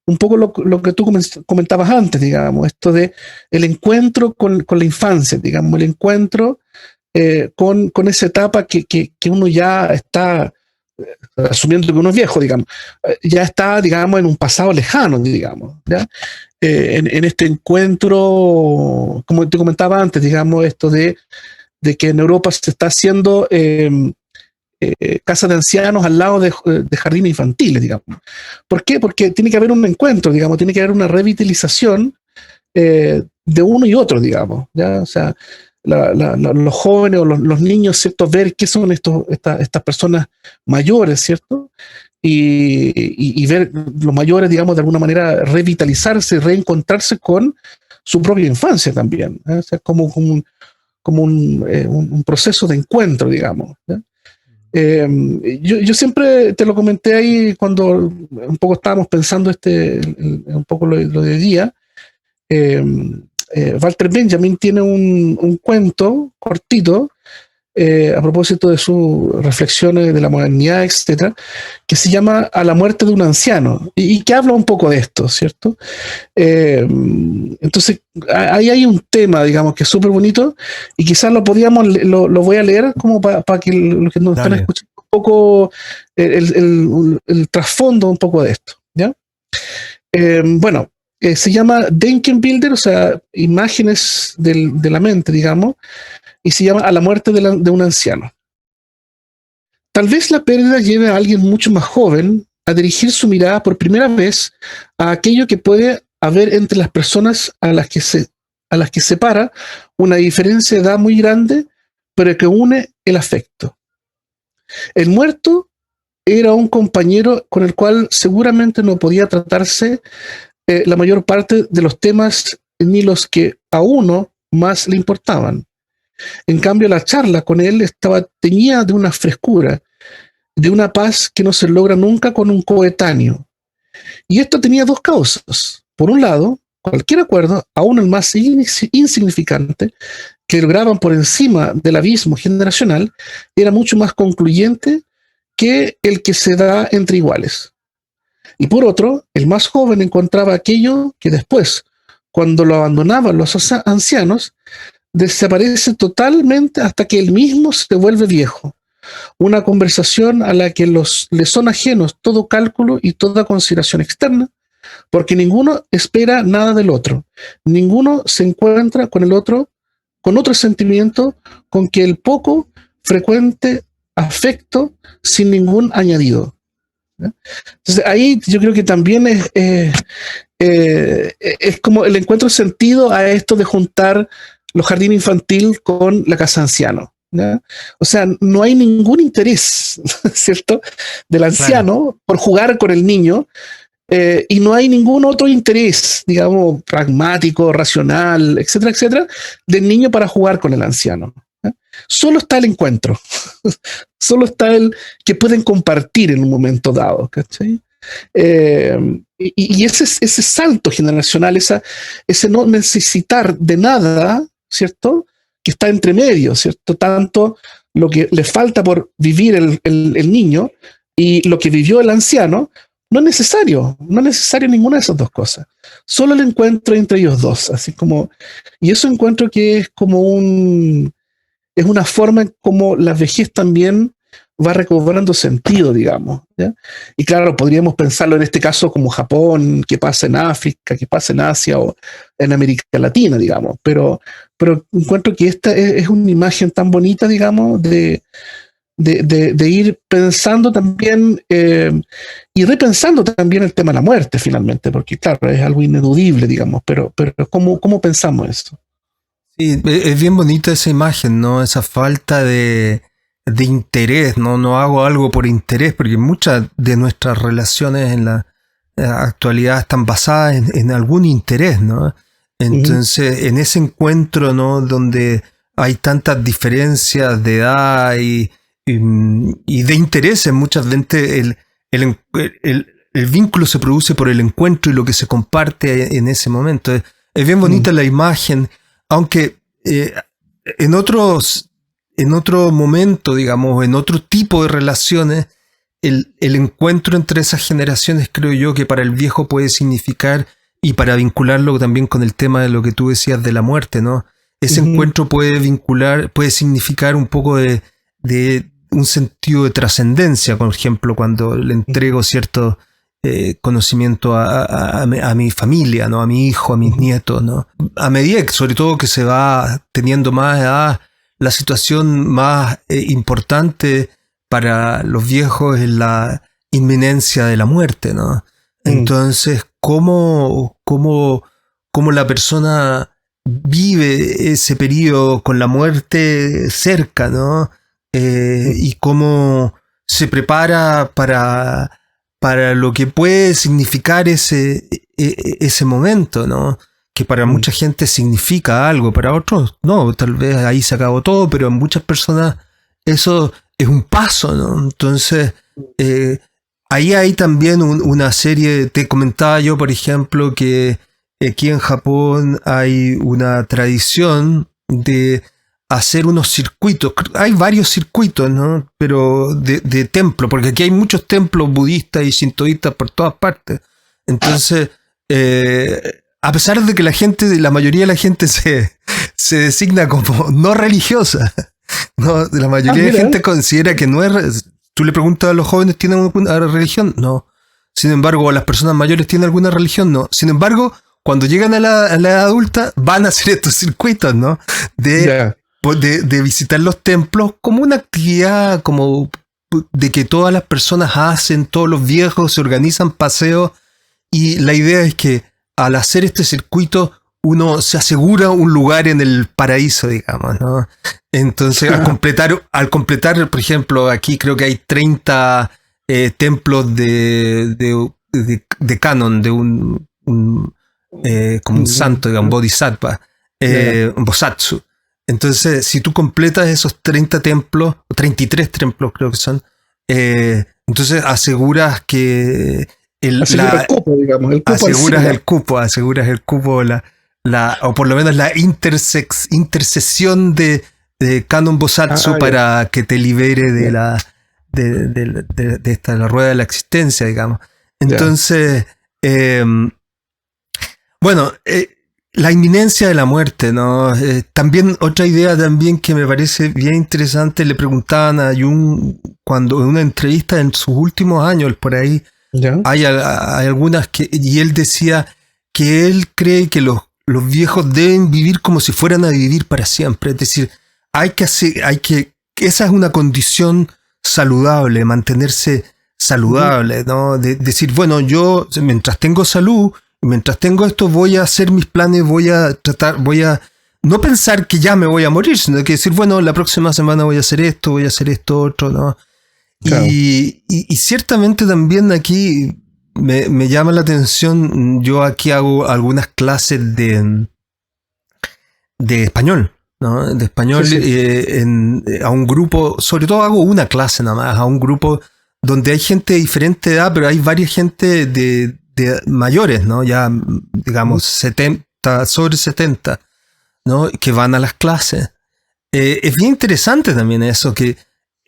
Speaker 2: un poco lo que tú comentabas antes, digamos, esto de el encuentro con la infancia, digamos, el encuentro con esa etapa que uno ya está, asumiendo que uno es viejo, digamos, ya está, digamos, en un pasado lejano, digamos, ¿ya? En este encuentro, como te comentaba antes, digamos, esto de que en Europa se está haciendo casas de ancianos al lado de jardines infantiles, digamos. ¿Por qué? Porque tiene que haber un encuentro, digamos, tiene que haber una revitalización de uno y otro, digamos, ¿ya? O sea, los jóvenes o los niños, ¿cierto? Ver qué son estas personas mayores, ¿cierto? Y ver los mayores, digamos, de alguna manera revitalizarse, reencontrarse con su propia infancia también, ¿eh? O sea, como un proceso de encuentro, digamos, ¿ya? Yo siempre te lo comenté ahí cuando un poco estábamos pensando un poco lo de día. Walter Benjamin tiene un cuento cortito a propósito de sus reflexiones de la modernidad, etcétera, que se llama A la muerte de un anciano y que habla un poco de esto, ¿cierto? Entonces, ahí hay un tema, digamos, que es súper bonito y quizás lo voy a leer como para que los que nos están escuchando un poco el trasfondo un poco de esto, ¿ya? Bueno, se llama Denkenbilder, o sea, imágenes de la mente, digamos, y se llama A la muerte de un anciano. Tal vez la pérdida lleve a alguien mucho más joven a dirigir su mirada por primera vez a aquello que puede haber entre las personas a las que separa una diferencia de edad muy grande, pero que une el afecto. El muerto era un compañero con el cual seguramente no podía tratarse la mayor parte de los temas ni los que a uno más le importaban. En cambio, la charla con él estaba teñida de una frescura, de una paz que no se logra nunca con un coetáneo. Y esto tenía dos causas. Por un lado, cualquier acuerdo, aún el más insignificante, que lograban por encima del abismo generacional, era mucho más concluyente que el que se da entre iguales. Y por otro, el más joven encontraba aquello que después, cuando lo abandonaban los ancianos, desaparece totalmente hasta que él mismo se vuelve viejo. Una conversación a la que le son ajenos todo cálculo y toda consideración externa, porque ninguno espera nada del otro. Ninguno se encuentra con el otro, con otro sentimiento, con que el poco frecuente afecto sin ningún añadido. Entonces ahí yo creo que también es como el encuentro sentido a esto de juntar los jardines infantil con la casa anciano, ¿ya? O sea, no hay ningún interés, ¿cierto?, del anciano por jugar con el niño, y no hay ningún otro interés, digamos, pragmático, racional, etcétera, etcétera, del niño para jugar con el anciano, ¿ya? Solo está el encuentro, solo está el que pueden compartir en un momento dado, ¿cachai? Y ese salto generacional, ese no necesitar de nada, ¿cierto? Que está entre medio, ¿cierto? Tanto lo que le falta por vivir el niño y lo que vivió el anciano, no es necesario ninguna de esas dos cosas. Solo el encuentro entre ellos dos, así como, y eso encuentro que es como es una forma en como la vejez también va recobrando sentido, digamos, ¿ya? Y claro, podríamos pensarlo en este caso como Japón, que pasa en África, que pasa en Asia o en América Latina, digamos, pero encuentro que esta es una imagen tan bonita, digamos, de ir pensando también y repensando también el tema de la muerte finalmente, porque claro, es algo ineludible, digamos, pero ¿cómo pensamos esto?
Speaker 1: Sí, es bien bonita esa imagen, ¿no? Esa falta de interés, ¿no? No hago algo por interés, porque muchas de nuestras relaciones en la actualidad están basadas en algún interés, ¿no? Entonces, en ese encuentro, ¿no? Donde hay tantas diferencias de edad y de intereses, muchas veces el vínculo se produce por el encuentro y lo que se comparte en ese momento. Es bien bonita la imagen, aunque en otro momento, digamos, en otro tipo de relaciones, el encuentro entre esas generaciones, creo yo, que para el viejo puede significar, y para vincularlo también con el tema de lo que tú decías de la muerte, ¿no? Ese encuentro puede significar un poco de un sentido de trascendencia, por ejemplo, cuando le entrego cierto conocimiento a mi familia, ¿no? A mi hijo, a mis nietos, ¿no? A medida que, sobre todo, que se va teniendo más edad, la situación más importante para los viejos es la inminencia de la muerte, ¿no? Entonces, ¿cómo la persona vive ese periodo con la muerte cerca, ¿no? Y cómo se prepara para lo que puede significar ese momento, ¿no? Que para mucha gente significa algo, para otros no, tal vez ahí se acabó todo, pero en muchas personas eso es un paso, ¿no? Entonces, ahí hay también una serie, te comentaba yo, por ejemplo, que aquí en Japón hay una tradición de hacer unos circuitos. Hay varios circuitos, ¿no? Pero de templo, porque aquí hay muchos templos budistas y sintoístas por todas partes. Entonces, a pesar de que la mayoría de la gente se designa como no religiosa, ¿no? La mayoría de gente considera que no es. Tú le preguntas a los jóvenes, ¿tienen alguna religión? No. Sin embargo, a las personas mayores, ¿tienen alguna religión? No. Sin embargo, cuando llegan a la edad adulta, van a hacer estos circuitos, ¿no? De visitar los templos como una actividad, como de que todas las personas hacen, todos los viejos se organizan paseos, y la idea es que al hacer este circuito uno se asegura un lugar en el paraíso, digamos, ¿no? Entonces, al completar, por ejemplo, aquí creo que hay 30 templos de canon, de como un santo, digamos, bodhisattva, bosatsu. Entonces, si tú completas esos 30 templos, o 33 templos creo que son, entonces aseguras que
Speaker 2: aseguras el cupo,
Speaker 1: o por lo menos la intercesión de Canon Bosatsu para que te libere de la rueda de la existencia, digamos. Entonces, bueno, la inminencia de la muerte, ¿no? También otra idea también que me parece bien interesante, le preguntaban a Jung cuando en una entrevista en sus últimos años, por ahí, hay algunas y él decía que él cree que los viejos deben vivir como si fueran a vivir para siempre. Es decir, esa es una condición saludable, mantenerse saludable, ¿no? Decir, bueno, yo mientras tengo salud, mientras tengo esto, voy a hacer mis planes, voy a no pensar que ya me voy a morir, sino que decir, bueno, la próxima semana voy a hacer esto otro, ¿no? Claro. Y ciertamente también aquí me llama la atención, yo aquí hago algunas clases de español, ¿no? De español, sí. A un grupo, sobre todo hago una clase nada más, a un grupo donde hay gente de diferente edad, pero hay varias gente de mayores, ¿no? Ya, digamos, 70, sobre 70, ¿no? Que van a las clases. Es bien interesante también eso, que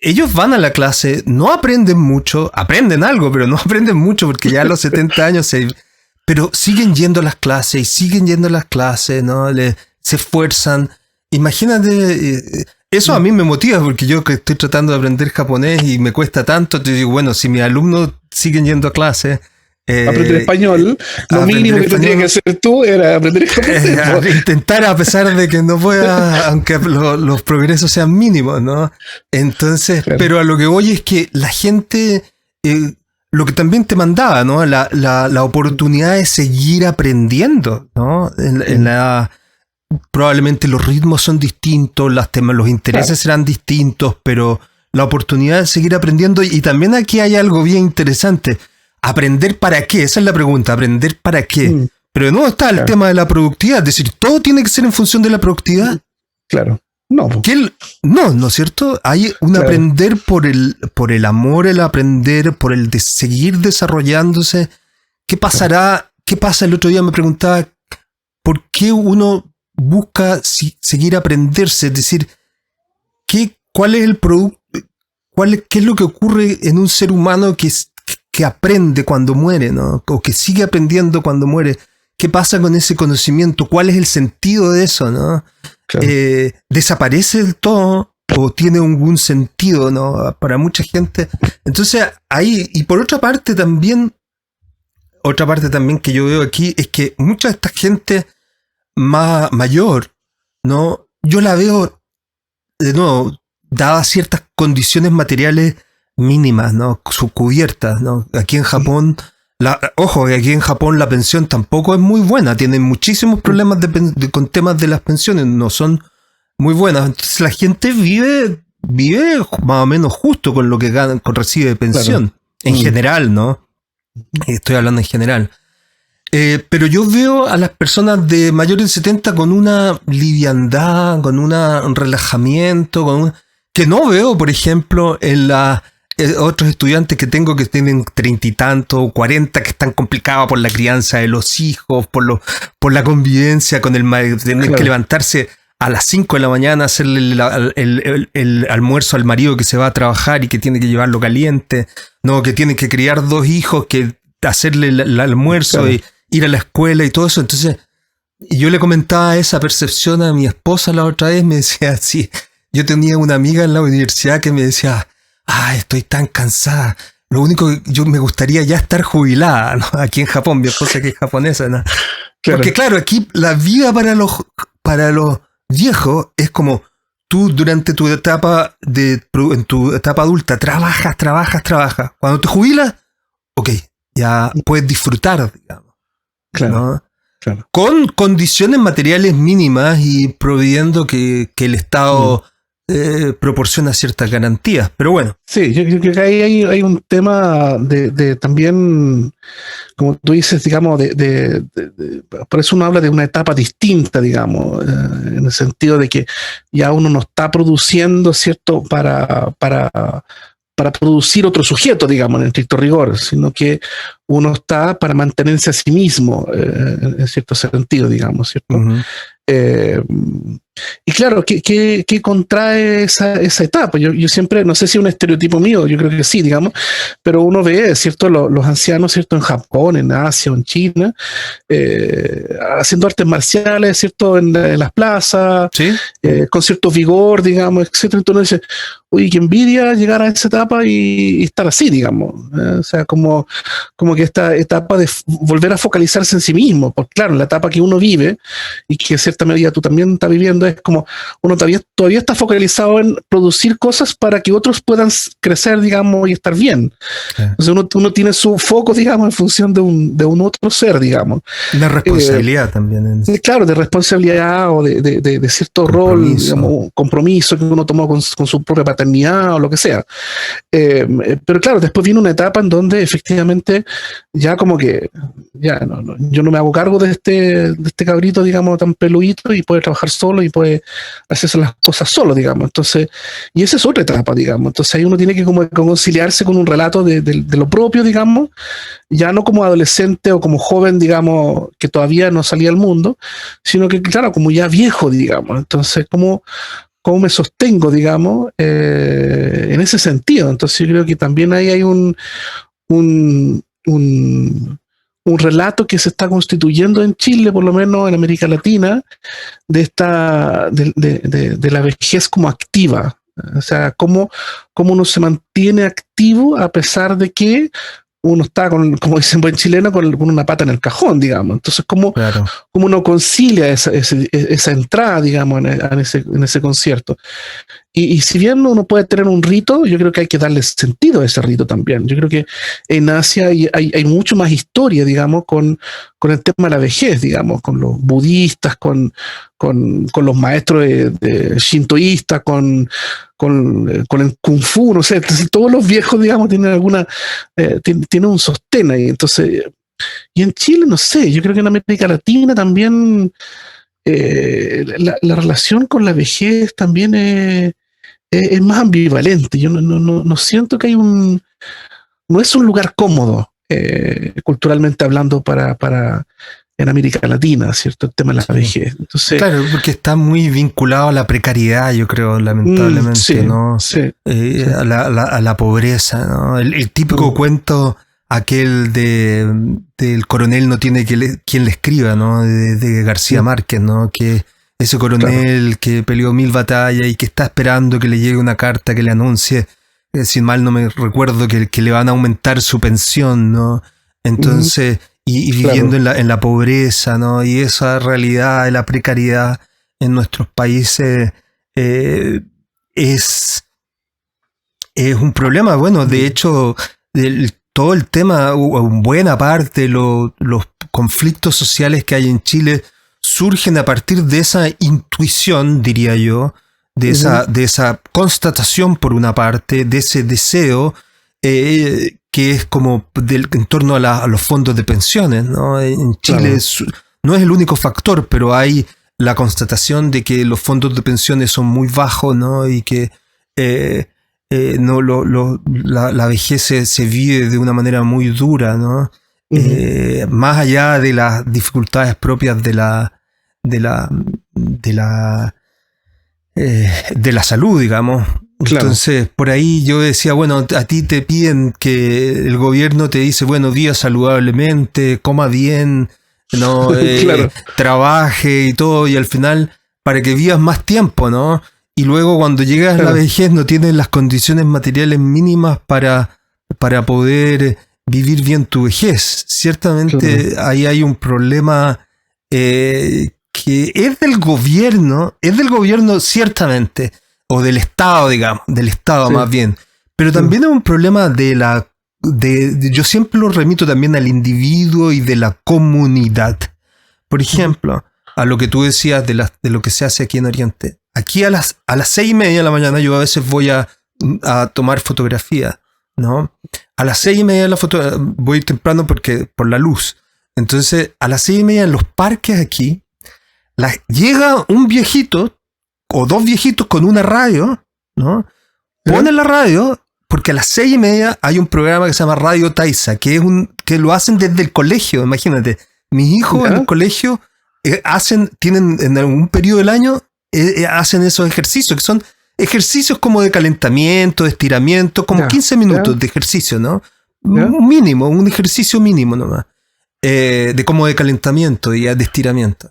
Speaker 1: ellos van a la clase, no aprenden mucho, aprenden algo, pero no aprenden mucho porque ya a los 70 años pero siguen yendo a las clases y siguen yendo a las clases, ¿no? Se esfuerzan. Imagínate, eso a mí me motiva porque yo que estoy tratando de aprender japonés y me cuesta tanto, te digo, bueno, si mis alumnos siguen yendo a clases,
Speaker 2: aprender español, lo mínimo que tendrías que hacer tú era aprender japonés.
Speaker 1: Intentar, a pesar de que no pueda, aunque los progresos sean mínimos, ¿no? Entonces, claro. Pero a lo que voy es que la gente, lo que también te mandaba, ¿no? La oportunidad de seguir aprendiendo, ¿no? Probablemente los ritmos son distintos, los intereses serán distintos, pero la oportunidad de seguir aprendiendo. Y también aquí hay algo bien interesante. ¿Aprender para qué? Esa es la pregunta. ¿Aprender para qué? Pero no está el tema de la productividad. Es decir, ¿todo tiene que ser en función de la productividad?
Speaker 2: Claro. No.
Speaker 1: ¿No es cierto? Hay un aprender por el amor, el aprender, por el de seguir desarrollándose. ¿Qué pasará? ¿Qué pasa? El otro día me preguntaba ¿por qué uno busca seguir aprenderse? Es decir, ¿cuál es el producto? ¿Qué es lo que ocurre en un ser humano que aprende cuando muere, ¿no? O que sigue aprendiendo cuando muere? ¿Qué pasa con ese conocimiento? ¿Cuál es el sentido de eso, no? Claro. ¿Desaparece del todo o tiene algún sentido, no? Para mucha gente. Entonces, ahí, y por otra parte también que yo veo aquí es que mucha de esta gente mayor, ¿no? Yo la veo, de nuevo, dadas ciertas condiciones materiales mínimas, ¿no? Subcubiertas, ¿no? Aquí en Japón, ojo, que aquí en Japón la pensión tampoco es muy buena, tienen muchísimos problemas con temas de las pensiones, no son muy buenas. Entonces la gente vive más o menos justo con lo que recibe de pensión, claro. En general, ¿no? Estoy hablando en general. Pero yo veo a las personas de mayores de 70 con una liviandad, con un relajamiento, que no veo, por ejemplo, en otros estudiantes que tengo que tienen 30 y tanto, 40, que están complicados por la crianza de los hijos, por la convivencia con tener que levantarse a las 5 de la mañana, hacerle el almuerzo al marido que se va a trabajar y que tiene que llevarlo caliente, no, que tiene que criar 2 hijos, que hacerle el almuerzo y ir a la escuela y todo eso. Entonces, yo le comentaba esa percepción a mi esposa la otra vez, me decía, sí, yo tenía una amiga en la universidad que me decía, estoy tan cansada, lo único que yo me gustaría ya estar jubilada, ¿no? Aquí en Japón, mi esposa que es japonesa, ¿no? Claro. Porque claro, aquí la vida para los viejos es como tú durante tu etapa en tu etapa adulta trabajas. Cuando te jubilas, ok, ya puedes disfrutar, digamos. Claro, ¿no? Claro. Con condiciones materiales mínimas y proveyendo que el Estado proporciona ciertas garantías, pero bueno.
Speaker 2: Sí, yo creo que ahí hay un tema de también, como tú dices, digamos, por eso uno habla de una etapa distinta, digamos, en el sentido de que ya uno no está produciendo, ¿cierto?, para producir otro sujeto, digamos, en estricto rigor, sino que uno está para mantenerse a sí mismo, en cierto sentido, digamos, ¿cierto? Uh-huh. Y claro, ¿qué contrae esa etapa? Yo siempre, no sé si es un estereotipo mío, yo creo que sí, digamos, pero uno ve, ¿cierto?, los ancianos, ¿cierto?, en Japón, en Asia o en China, haciendo artes marciales, ¿cierto?, en las plazas, ¿sí? Con cierto vigor, digamos, etcétera. Entonces, oye, qué envidia llegar a esa etapa y estar así, digamos. O sea, como que esta etapa de volver a focalizarse en sí mismo, porque claro, la etapa que uno vive y que en cierta medida tú también estás viviendo es como uno todavía está focalizado en producir cosas para que otros puedan crecer, digamos, y estar bien. Sí. Entonces uno tiene su foco, digamos, en función de un otro ser, digamos.
Speaker 1: La responsabilidad también.
Speaker 2: Claro, de responsabilidad o de cierto rol, digamos, compromiso que uno tomó con su propia paternidad o lo que sea. Pero claro, después viene una etapa en donde efectivamente ya como que yo no me hago cargo de este cabrito, digamos, tan peludito y poder trabajar solo y poder puede hacerse las cosas solo, digamos. Entonces, y esa es otra etapa, digamos. Entonces ahí uno tiene que como conciliarse con un relato de lo propio, digamos, ya no como adolescente o como joven, digamos, que todavía no salía al mundo, sino que, claro, como ya viejo, digamos. Entonces, ¿cómo me sostengo, digamos, en ese sentido? Entonces yo creo que también ahí hay un relato que se está constituyendo en Chile, por lo menos en América Latina, de la vejez como activa. O sea, cómo uno se mantiene activo a pesar de que uno está, como dicen buen chileno, con una pata en el cajón, digamos. Entonces, cómo uno concilia esa entrada, digamos, en ese concierto. Y si bien uno puede tener un rito, yo creo que hay que darle sentido a ese rito también. Yo creo que en Asia hay mucho más historia, digamos, con el tema de la vejez, digamos, con los budistas, con los maestros de shintoístas, con el kung fu, no sé, todos los viejos, digamos, tienen tienen un sostén ahí. Entonces, y en Chile, no sé, yo creo que en América Latina también la relación con la vejez también es más ambivalente. Yo no siento que no es un lugar cómodo, culturalmente hablando, para en América Latina, ¿cierto? El tema de la vejez. Entonces,
Speaker 1: claro, porque está muy vinculado a la precariedad, yo creo, lamentablemente,
Speaker 2: sí,
Speaker 1: ¿no?
Speaker 2: Sí,
Speaker 1: a la pobreza, ¿no? El típico cuento aquel del coronel no tiene quien le escriba, ¿no? De García Márquez, ¿no? Que ese coronel que peleó 1000 batallas y que está esperando que le llegue una carta que le anuncie, si mal no me recuerdo, que le van a aumentar su pensión, ¿no? Entonces, y viviendo en la pobreza, ¿no? Y esa realidad de la precariedad en nuestros países es un problema. Bueno, de hecho, todo el tema, buena parte de los conflictos sociales que hay en Chile surgen a partir de esa intuición, diría yo, de esa constatación por una parte, de ese deseo que es como en torno a los fondos de pensiones, ¿no? En Chile no es el único factor, pero hay la constatación de que los fondos de pensiones son muy bajos, ¿no? Y que la vejez se vive de una manera muy dura, ¿no? Más allá de las dificultades propias de la salud, digamos. Claro. Entonces, por ahí yo decía, bueno, a ti te piden que el gobierno te dice, bueno, viva saludablemente, coma bien, ¿no? Trabaje y todo, y al final, para que vivas más tiempo, ¿no? Y luego cuando llegas a la vejez no tienes las condiciones materiales mínimas para poder vivir bien tu vejez. Ciertamente ahí hay un problema que es del gobierno ciertamente, o del Estado, digamos, del Estado más bien, pero también es un problema yo siempre lo remito también al individuo y de la comunidad. Por ejemplo, a lo que tú decías de lo que se hace aquí en Oriente. Aquí a las 6:30 de la mañana yo a veces voy a tomar fotografía, ¿no? A las 6:30 voy temprano por la luz. Entonces, a las 6:30 en los parques aquí, llega un viejito o dos viejitos con una radio, ¿no? Ponen la radio, porque a las 6:30 hay un programa que se llama Radio Taisa, que lo hacen desde el colegio, imagínate. Mis hijos en el colegio tienen en algún periodo del año, hacen esos ejercicios, que son ejercicios como de calentamiento, de estiramiento, como 15 minutos de ejercicio, ¿no? Un ejercicio mínimo nomás, como de calentamiento y de estiramiento.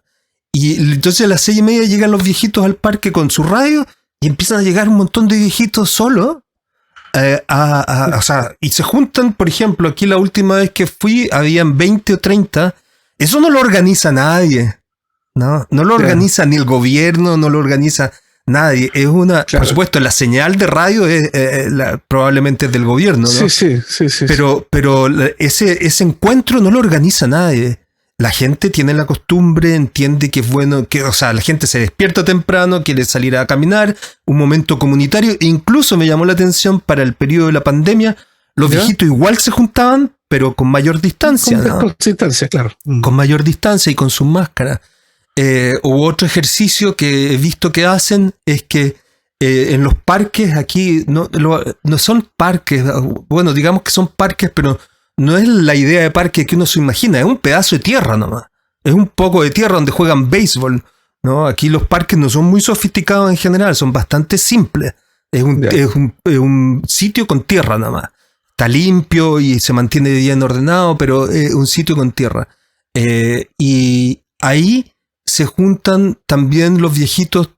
Speaker 1: Y entonces a las 6:30 llegan los viejitos al parque con su radio y empiezan a llegar un montón de viejitos solos, y se juntan. Por ejemplo, aquí la última vez que fui habían 20 o 30. Eso no lo organiza nadie, ¿no? No lo organiza ni el gobierno, no lo organiza nadie. Es por supuesto, la señal de radio probablemente es del gobierno, ¿no? Sí. Pero ese encuentro no lo organiza nadie. La gente tiene la costumbre, entiende que es bueno, la gente se despierta temprano, quiere salir a caminar, un momento comunitario. E incluso me llamó la atención, para el periodo de la pandemia, los viejitos igual se juntaban, pero con mayor distancia, ¿no? Con distancia, claro. Con mayor distancia y con sus máscaras. u otro ejercicio que he visto que hacen es que en los parques aquí, no son parques, bueno, digamos que son parques, pero no es la idea de parque que uno se imagina, es un pedazo de tierra nomás. Es un poco de tierra donde juegan béisbol, ¿no? Aquí los parques no son muy sofisticados en general, son bastante simples. Es un sitio con tierra nada más. Está limpio y se mantiene bien ordenado, pero es un sitio con tierra. Y ahí se juntan también los viejitos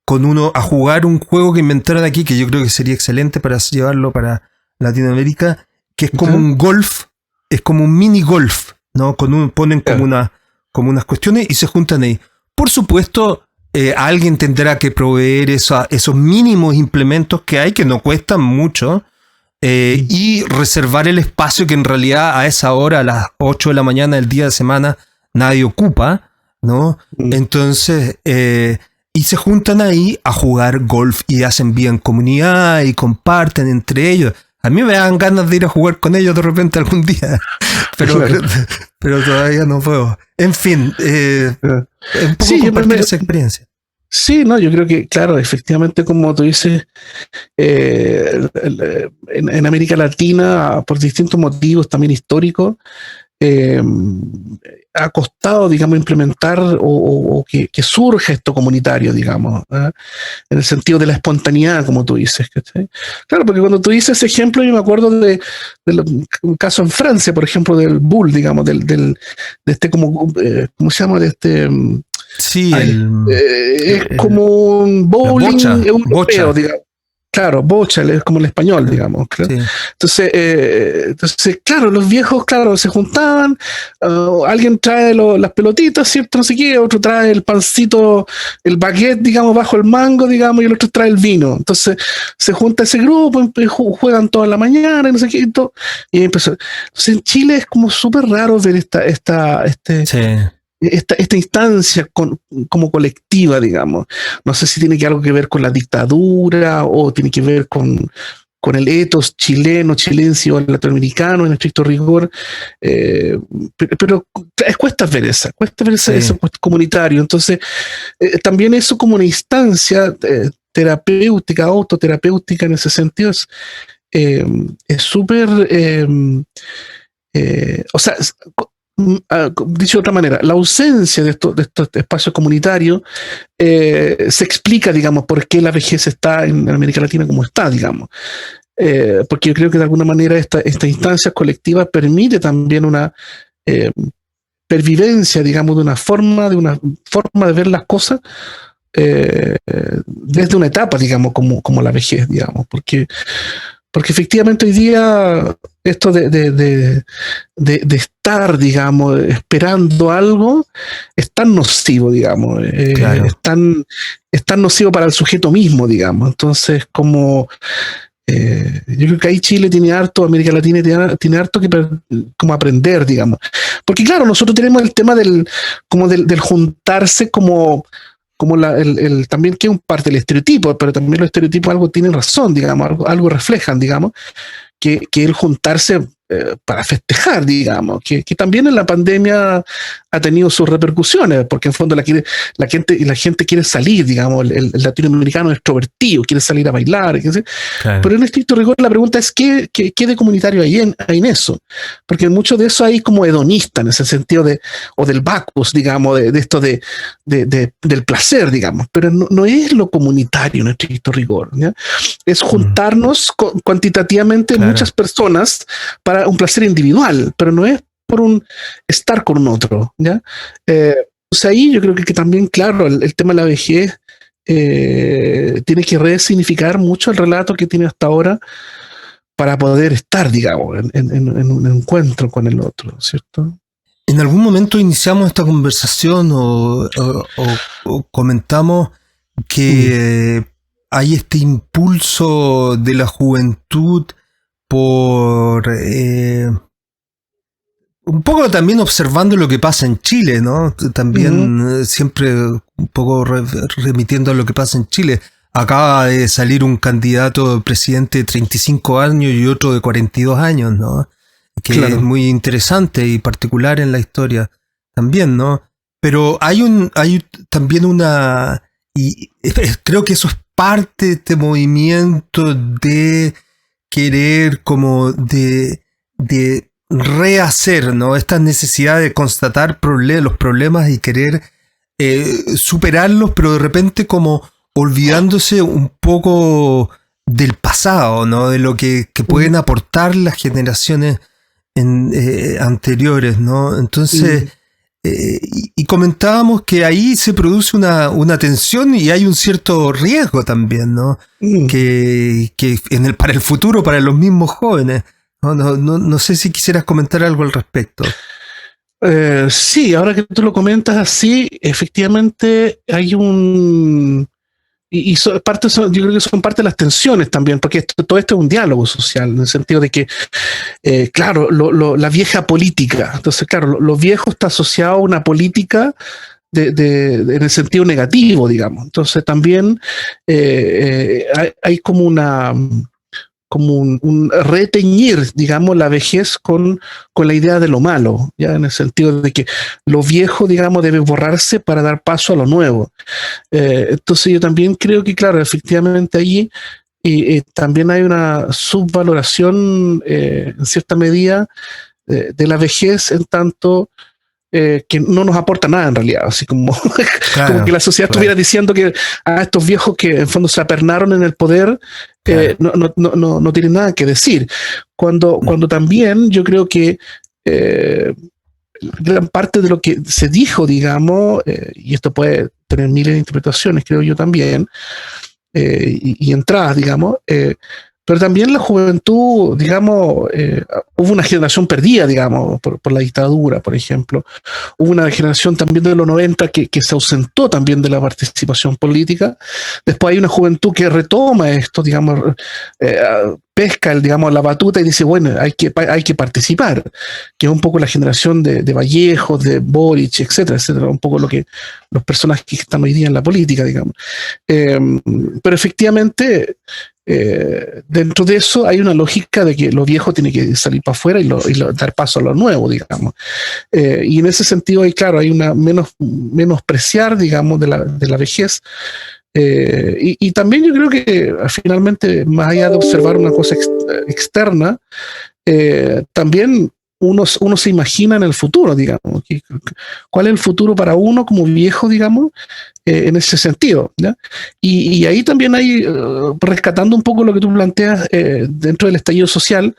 Speaker 1: con uno a jugar un juego que inventaron aquí, que yo creo que sería excelente para llevarlo para Latinoamérica, que es como un golf, es como un mini golf, ¿no? Ponen como unas cuestiones y se juntan ahí. Por supuesto, alguien tendrá que proveer esos mínimos implementos que hay, que no cuestan mucho, y reservar el espacio que en realidad a esa hora, a las 8 de la mañana del día de semana, nadie ocupa, ¿no? Entonces, y se juntan ahí a jugar golf y hacen bien comunidad y comparten entre ellos. A mí me dan ganas de ir a jugar con ellos de repente algún día, pero todavía no puedo. En fin, es un poco compartir esa experiencia.
Speaker 2: Sí, no, yo creo que, claro, efectivamente, como tú dices, en América Latina, por distintos motivos también históricos, ha costado, digamos, implementar o que surja esto comunitario, digamos, en el sentido de la espontaneidad, como tú dices. ¿Cachai? Claro, porque cuando tú dices ese ejemplo, yo me acuerdo de un caso en Francia, por ejemplo, del bull, digamos, de este como, ¿cómo se llama? De este...
Speaker 1: Sí,
Speaker 2: es como un bowling europeo,
Speaker 1: bocha.
Speaker 2: digamos. Claro, bocha, es como el español, digamos. Claro. Sí. Entonces, claro, los viejos, claro, se juntaban, alguien trae las pelotitas, ¿cierto? No sé qué, otro trae el pancito, el baguette, digamos, bajo el mango, digamos, y el otro trae el vino. Entonces, se junta ese grupo, juegan toda la mañana, y no sé qué, y empezó. Entonces, en Chile es como súper raro ver esta instancia como colectiva, digamos. No sé si tiene algo que ver con la dictadura o tiene que ver con el ethos chileno, chilense o latinoamericano en estricto rigor, pero cuesta ver eso comunitario. Entonces, también eso como una instancia terapéutica, autoterapéutica en ese sentido, es súper... o sea, dicho de otra manera, la ausencia de estos espacios comunitarios se explica, digamos, por qué la vejez está en América Latina como está, digamos. Porque yo creo que de alguna manera esta instancia colectiva permite también una pervivencia, digamos, de una forma de ver las cosas desde una etapa, digamos, como la vejez, digamos, porque efectivamente hoy día esto de estar, digamos, esperando algo es tan nocivo, digamos, claro. es tan nocivo para el sujeto mismo, digamos. Entonces, como yo creo que ahí Chile tiene harto, América Latina tiene harto que como aprender, digamos. Porque claro, nosotros tenemos el tema del juntarse como también que es un parte del estereotipo, pero también los estereotipos algo tienen razón, digamos, algo reflejan, digamos, que el juntarse para festejar, digamos, que también en la pandemia ha tenido sus repercusiones, porque en fondo la gente quiere salir, digamos, el latinoamericano extrovertido, quiere salir a bailar, claro. Pero en estricto rigor la pregunta es ¿qué de comunitario hay en eso? Porque mucho de eso hay como hedonista, en ese sentido o del Bacchus, digamos, de esto del placer, digamos, pero no es lo comunitario en estricto rigor, ¿ya? Es juntarnos cuantitativamente claro. Muchas personas para un placer individual, pero no es por un estar con un otro, ¿ya? Pues ahí yo creo que también, claro, el tema de la vejez tiene que resignificar mucho el relato que tiene hasta ahora para poder estar, digamos, en un encuentro con el otro, ¿cierto?
Speaker 1: En algún momento iniciamos esta conversación o comentamos que hay este impulso de la juventud por un poco también observando lo que pasa en Chile, ¿no? También siempre un poco remitiendo a lo que pasa en Chile. Acaba de salir un candidato presidente de 35 años y otro de 42 años, ¿no? Que claro. Es muy interesante y particular en la historia también, ¿no? Pero hay también y creo que eso es parte de este movimiento de querer como de rehacer, ¿no? Esta necesidad de constatar los problemas y querer superarlos, pero de repente como olvidándose un poco del pasado, ¿no? De lo que pueden aportar las generaciones anteriores, ¿no? Entonces, y comentábamos que ahí se produce una tensión y hay un cierto riesgo también, ¿no? Que para el futuro, para los mismos jóvenes. No sé si quisieras comentar algo al respecto.
Speaker 2: Sí, ahora que tú lo comentas así, efectivamente hay yo creo que son parte de las tensiones también, porque todo esto es un diálogo social, en el sentido de que, claro, la vieja política, entonces, claro, lo viejo está asociado a una política en el sentido negativo, digamos. Entonces también hay como un reteñir, digamos, la vejez con la idea de lo malo, ya en el sentido de que lo viejo, digamos, debe borrarse para dar paso a lo nuevo. Entonces yo también creo que, claro, efectivamente allí también hay una subvaloración en cierta medida de la vejez, en tanto que no nos aporta nada en realidad, así como, claro, como que la sociedad estuviera diciendo que a estos viejos que en fondo se apernaron en el poder, claro, no tienen nada que decir. Cuando también yo creo que gran parte de lo que se dijo, digamos, y esto puede tener miles de interpretaciones, creo yo también, y entradas, digamos, pero también la juventud, digamos, hubo una generación perdida, digamos, por la dictadura, por ejemplo. Hubo una generación también de los 90 que se ausentó también de la participación política. Después hay una juventud que retoma esto, digamos, pesca digamos, la batuta y dice, bueno, hay que participar, que es un poco la generación de Vallejos, de Boric, etcétera, etcétera, un poco lo que los personajes que están hoy día en la política, digamos. Pero efectivamente, dentro de eso hay una lógica de que lo viejo tiene que salir para afuera y dar paso a lo nuevo, digamos. Y en ese sentido, hay una menospreciar, digamos, de la vejez. Y también yo creo que finalmente, más allá de observar una cosa externa, también uno se imagina en el futuro, digamos. ¿Cuál es el futuro para uno como viejo, digamos, en ese sentido? ¿Ya? Y ahí también hay, rescatando un poco lo que tú planteas dentro del estallido social,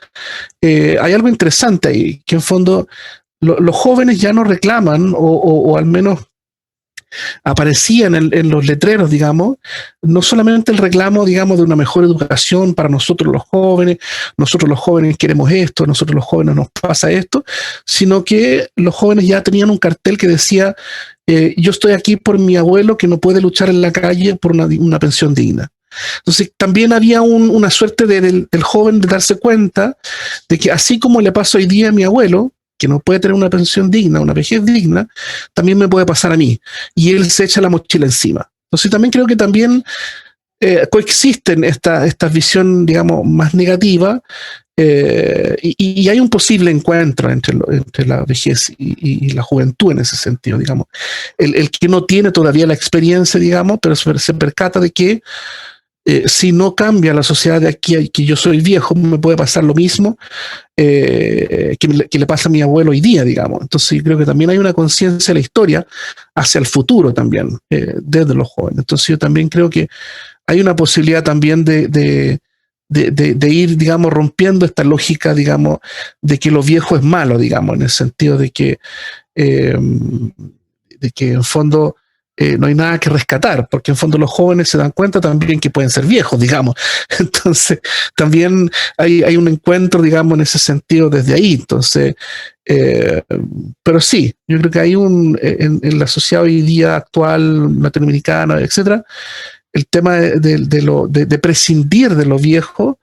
Speaker 2: hay algo interesante ahí, que en fondo los jóvenes ya no reclaman, o al menos aparecían en los letreros, digamos, no solamente el reclamo, digamos, de una mejor educación para nosotros los jóvenes queremos esto, nosotros los jóvenes nos pasa esto, sino que los jóvenes ya tenían un cartel que decía, yo estoy aquí por mi abuelo que no puede luchar en la calle por una pensión digna. Entonces también había una suerte del joven de darse cuenta de que así como le pasa hoy día a mi abuelo, que no puede tener una pensión digna, una vejez digna, también me puede pasar a mí. Y él se echa la mochila encima. Entonces también creo que también coexisten esta visión, digamos, más negativa, y hay un posible encuentro entre la vejez y la juventud en ese sentido, digamos. El que no tiene todavía la experiencia, digamos, pero se percata de que si no cambia la sociedad de aquí a que yo soy viejo, me puede pasar lo mismo que le pasa a mi abuelo hoy día, digamos. Entonces yo creo que también hay una conciencia de la historia hacia el futuro también, desde los jóvenes. Entonces yo también creo que hay una posibilidad también de ir, digamos, rompiendo esta lógica, digamos, de que lo viejo es malo, digamos, en el sentido de que en fondo no hay nada que rescatar, porque en fondo los jóvenes se dan cuenta también que pueden ser viejos, digamos. Entonces, también hay un encuentro, digamos, en ese sentido desde ahí. Entonces, pero sí, yo creo que hay en la sociedad hoy día actual, latinoamericana, etcétera, el tema de prescindir de lo viejo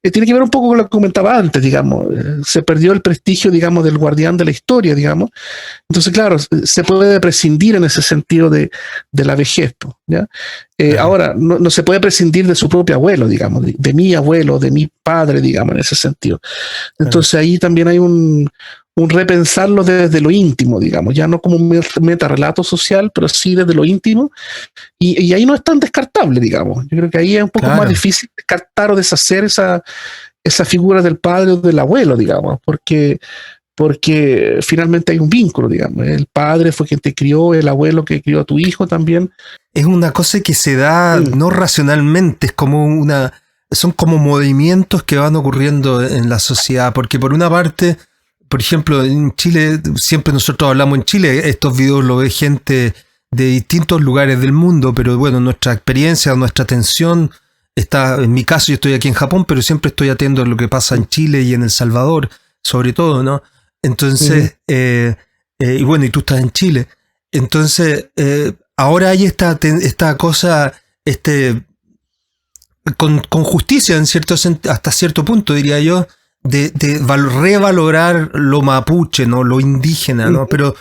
Speaker 2: tiene que ver un poco con lo que comentaba antes, digamos. Se perdió el prestigio, digamos, del guardián de la historia, digamos. Entonces, claro, se puede prescindir en ese sentido de la vejez, ¿ya? Ahora, no se puede prescindir de su propio abuelo, digamos, de mi abuelo, de mi padre, digamos, en ese sentido. Entonces ahí también hay un repensarlo desde lo íntimo, digamos, ya no como un metarrelato social, pero sí desde lo íntimo, y ahí no es tan descartable, digamos. Yo creo que ahí es un poco más difícil descartar o deshacer esa figura del padre o del abuelo, digamos, porque finalmente hay un vínculo, digamos. El padre fue quien te crió, el abuelo que crió a tu hijo también.
Speaker 1: Es una cosa que se da no racionalmente, es como son como movimientos que van ocurriendo en la sociedad, porque por una parte, por ejemplo, en Chile, siempre nosotros hablamos en Chile, estos videos lo ve gente de distintos lugares del mundo, pero bueno, nuestra experiencia, nuestra atención está, en mi caso yo estoy aquí en Japón, pero siempre estoy atento a lo que pasa en Chile y en El Salvador, sobre todo, ¿no? Entonces, y bueno, y tú estás en Chile. Entonces, ahora hay esta cosa, con justicia en hasta cierto punto, diría yo, de revalorar lo mapuche, ¿no? Lo indígena, ¿no? Pero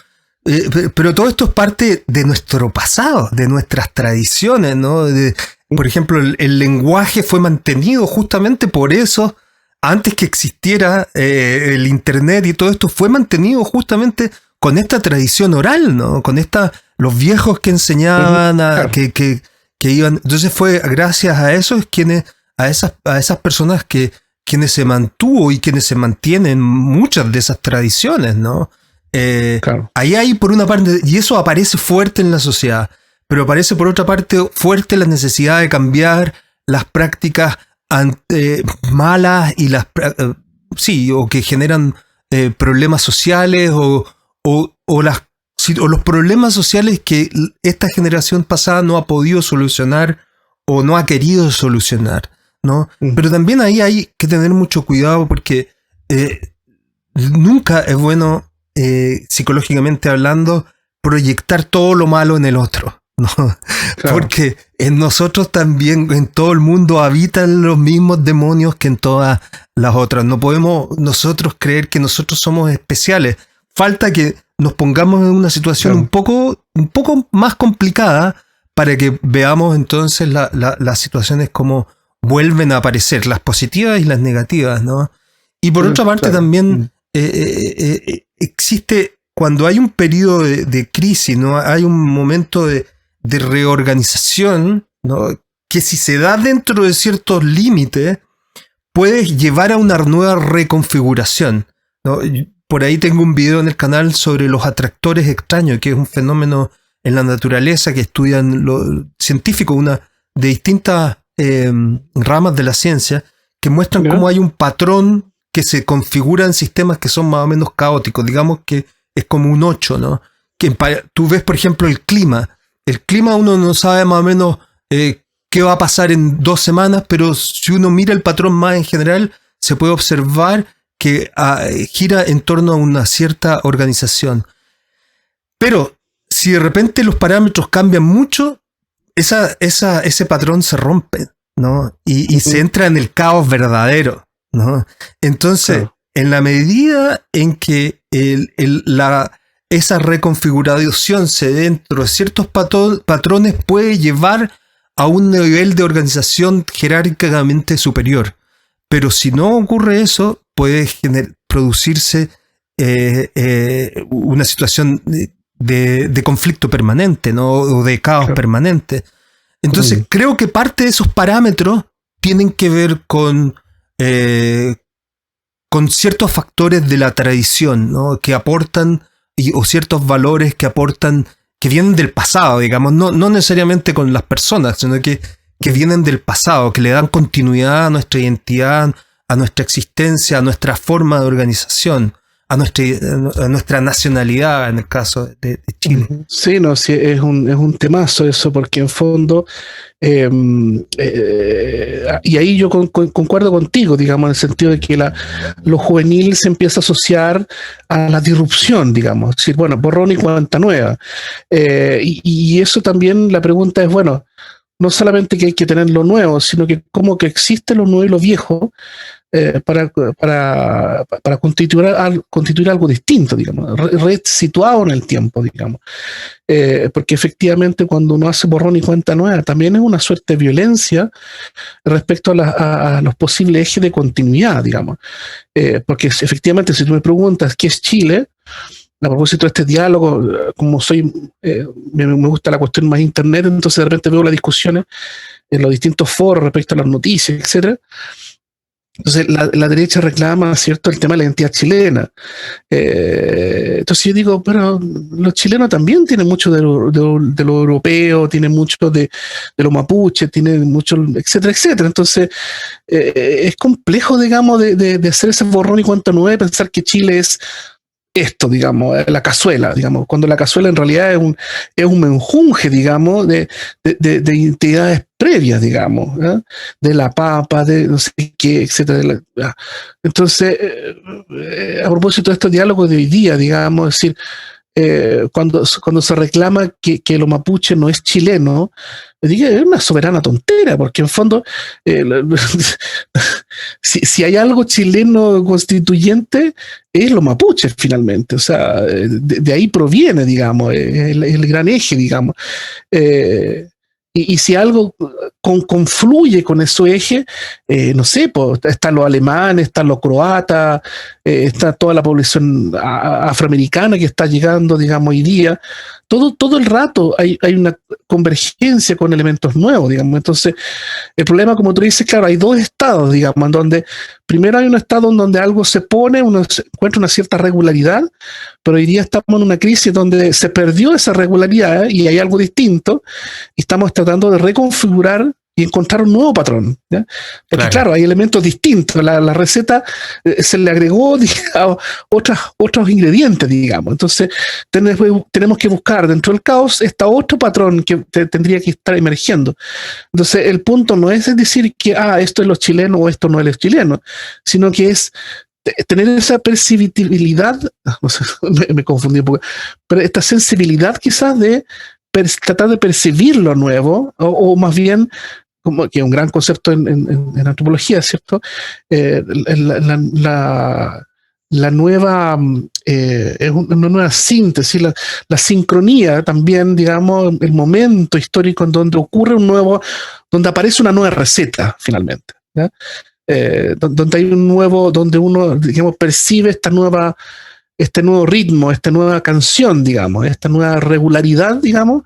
Speaker 1: todo esto es parte de nuestro pasado, de nuestras tradiciones, ¿no? Por ejemplo, el lenguaje fue mantenido justamente por eso. Antes que existiera el internet y todo esto, fue mantenido justamente con esta tradición oral, ¿no? Con los viejos que enseñaban,
Speaker 2: claro.
Speaker 1: que iban. Entonces fue gracias a eso a esas personas quienes se mantuvo y quienes se mantienen muchas de esas tradiciones, ¿no?
Speaker 2: Claro.
Speaker 1: Ahí hay por una parte, y eso aparece fuerte en la sociedad, pero aparece por otra parte fuerte la necesidad de cambiar las prácticas malas y o que generan problemas sociales o los problemas sociales que esta generación pasada no ha podido solucionar o no ha querido solucionar, ¿no? Pero también ahí hay que tener mucho cuidado porque nunca es bueno, psicológicamente hablando, proyectar todo lo malo en el otro. ¿No? Claro. Porque en nosotros también, en todo el mundo, habitan los mismos demonios que en todas las otras. No podemos nosotros creer que nosotros somos especiales. Falta que nos pongamos en una situación un poco más complicada para que veamos entonces las situaciones como vuelven a aparecer, las positivas y las negativas, ¿no? Y por otra parte también existe, cuando hay un periodo de crisis, ¿no? Hay un momento de reorganización, ¿no? Que si se da dentro de ciertos límites, puede llevar a una nueva reconfiguración, ¿no? Por ahí tengo un video en el canal sobre los atractores extraños, que es un fenómeno en la naturaleza que estudian los científicos de distintas ramas de la ciencia, que muestran cómo hay un patrón que se configura en sistemas que son más o menos caóticos. Digamos que es como un 8, ¿no? Que tú ves, por ejemplo, el clima. El clima uno no sabe más o menos qué va a pasar en 2 semanas, pero si uno mira el patrón más en general, se puede observar que gira en torno a una cierta organización. Pero si de repente los parámetros cambian mucho, ese patrón se rompe, ¿no? Y se entra en el caos verdadero, ¿no? Entonces, en la medida en que esa reconfiguración se dé dentro de ciertos patrones, puede llevar a un nivel de organización jerárquicamente superior. Pero si no ocurre eso, puede producirse una situación de conflicto permanente, ¿no? O de caos permanente. Entonces, creo que parte de esos parámetros tienen que ver con ciertos factores de la tradición, ¿no? Que aportan, o ciertos valores que aportan, que vienen del pasado, digamos, no necesariamente con las personas, sino que vienen del pasado, que le dan continuidad a nuestra identidad, a nuestra existencia, a nuestra forma de organización, a nuestra nacionalidad, en el caso de Chile.
Speaker 2: Sí, no, sí, es un temazo eso, porque en fondo, y ahí yo concuerdo contigo, digamos, en el sentido de que lo juvenil se empieza a asociar a la disrupción, digamos, es decir, bueno, borrón y cuenta nueva. Y eso también, la pregunta es, bueno, no solamente que hay que tener lo nuevo, sino que como que existe lo nuevo y lo viejo, para constituir algo distinto, digamos, situado en el tiempo, digamos. Porque efectivamente cuando uno hace borrón y cuenta nueva, también es una suerte de violencia respecto a los posibles ejes de continuidad, digamos. Porque efectivamente, si tú me preguntas qué es Chile, a propósito de este diálogo, como me gusta la cuestión más internet, entonces de repente veo las discusiones en los distintos foros respecto a las noticias, etcétera. Entonces la derecha reclama, ¿cierto?, el tema de la identidad chilena. Entonces yo digo, pero los chilenos también tienen mucho de lo europeo, tienen mucho de lo mapuche, tienen mucho, etcétera, etcétera. Entonces es complejo, digamos, de hacer ese borrón y cuenta nueva y pensar que Chile es esto, digamos, la cazuela, digamos, cuando la cazuela en realidad es un menjunje, digamos, de identidades previas, digamos, ¿eh? De la papa, de no sé qué, etcétera. Entonces, a propósito de estos diálogos de hoy día, digamos, es decir, cuando se reclama que lo mapuche no es chileno, digo, es una soberana tontera, porque en fondo, si hay algo chileno constituyente, es lo mapuche finalmente. O sea, de ahí proviene, digamos, el gran eje, digamos. Y si algo confluye con ese eje, no sé, pues, están los alemanes, están los croatas, está toda la población afroamericana que está llegando, digamos, hoy día. Todo el rato hay una convergencia con elementos nuevos, digamos. Entonces, el problema, como tú dices, claro, hay dos estados, digamos, en donde primero hay un estado en donde algo se pone, uno encuentra una cierta regularidad, pero hoy día estamos en una crisis donde se perdió esa regularidad y hay algo distinto, y estamos tratando de reconfigurar y encontrar un nuevo patrón, ¿ya? Porque claro, hay elementos distintos, la receta se le agregó, digamos, otros ingredientes, digamos. Entonces tenemos que buscar dentro del caos otro patrón que tendría que estar emergiendo. Entonces el punto no es decir que esto es lo chileno o esto no es lo chileno, sino que es tener esa percibibilidad, no sé, me confundí un poco, pero esta sensibilidad quizás de tratar de percibir lo nuevo, o más bien, como que es un gran concepto en antropología, ¿cierto? La nueva es una nueva síntesis, la sincronía también, digamos, el momento histórico en donde ocurre donde aparece una nueva receta, finalmente, ¿ya? Donde hay donde uno, digamos, percibe este nuevo ritmo, esta nueva canción, digamos, esta nueva regularidad, digamos,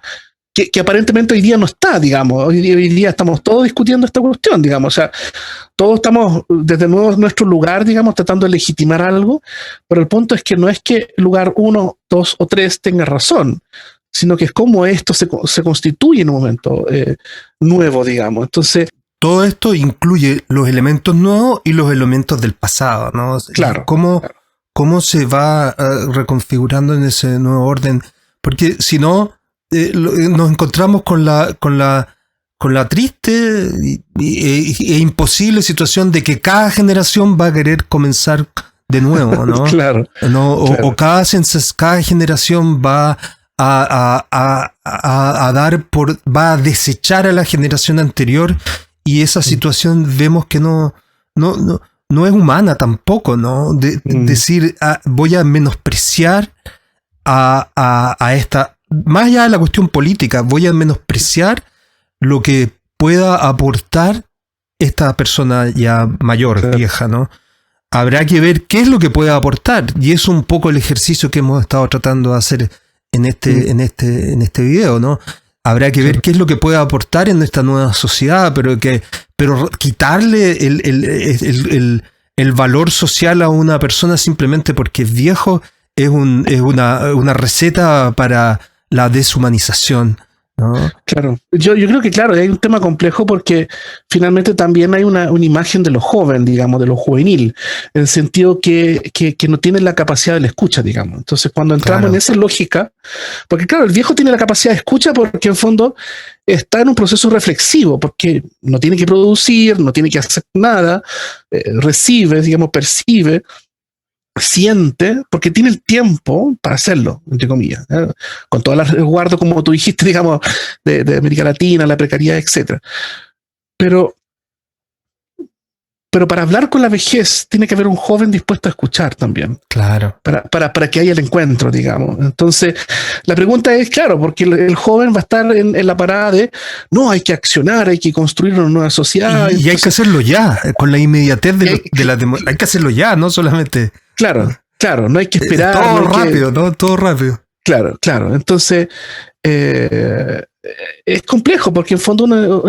Speaker 2: que aparentemente hoy día no está, digamos. Hoy día estamos todos discutiendo esta cuestión, digamos. O sea, todos estamos desde nuestro lugar, digamos, tratando de legitimar algo, pero el punto es que no es que lugar 1, 2 o 3 tenga razón, sino que es cómo esto se constituye en un momento nuevo, digamos. Entonces,
Speaker 1: todo esto incluye los elementos nuevos y los elementos del pasado, ¿no?
Speaker 2: Claro.
Speaker 1: ¿Cómo se va reconfigurando en ese nuevo orden? Porque si no, nos encontramos con la triste e imposible situación de que cada generación va a querer comenzar de nuevo, ¿no?
Speaker 2: Claro.
Speaker 1: O cada generación va va a desechar a la generación anterior, y esa situación vemos que no es humana tampoco, ¿no? Decir, voy a menospreciar a esta, más allá de la cuestión política, voy a menospreciar lo que pueda aportar esta persona ya mayor, vieja, ¿no? Habrá que ver qué es lo que puede aportar, y es un poco el ejercicio que hemos estado tratando de hacer en este video, ¿no? Habrá que ver qué es lo que puede aportar en esta nueva sociedad, pero quitarle el valor social a una persona simplemente porque es viejo es una receta para la deshumanización, ¿no?
Speaker 2: Claro, yo creo que claro, hay un tema complejo porque finalmente también hay una imagen de lo joven, digamos, de lo juvenil, en el sentido que no tiene la capacidad de la escucha, digamos. Entonces cuando entramos en esa lógica, porque claro, el viejo tiene la capacidad de escucha porque en fondo está en un proceso reflexivo, porque no tiene que producir, no tiene que hacer nada, recibe, digamos, percibe, siente, porque tiene el tiempo para hacerlo, entre comillas, ¿eh? Con todo el resguardo, como tú dijiste, digamos, de América Latina, la precariedad, etcétera. Pero pero para hablar con la vejez tiene que haber un joven dispuesto a escuchar también.
Speaker 1: Claro.
Speaker 2: Para que haya el encuentro, digamos. Entonces, la pregunta es, claro, porque el joven va a estar en la parada de, no, hay que accionar, hay que construir una nueva sociedad.
Speaker 1: Y hay que hacerlo ya, con la inmediatez hay que hacerlo ya, no solamente...
Speaker 2: Claro, no hay que esperar.
Speaker 1: Todo rápido, ¿no? Todo rápido.
Speaker 2: Claro. Entonces, es complejo porque en fondo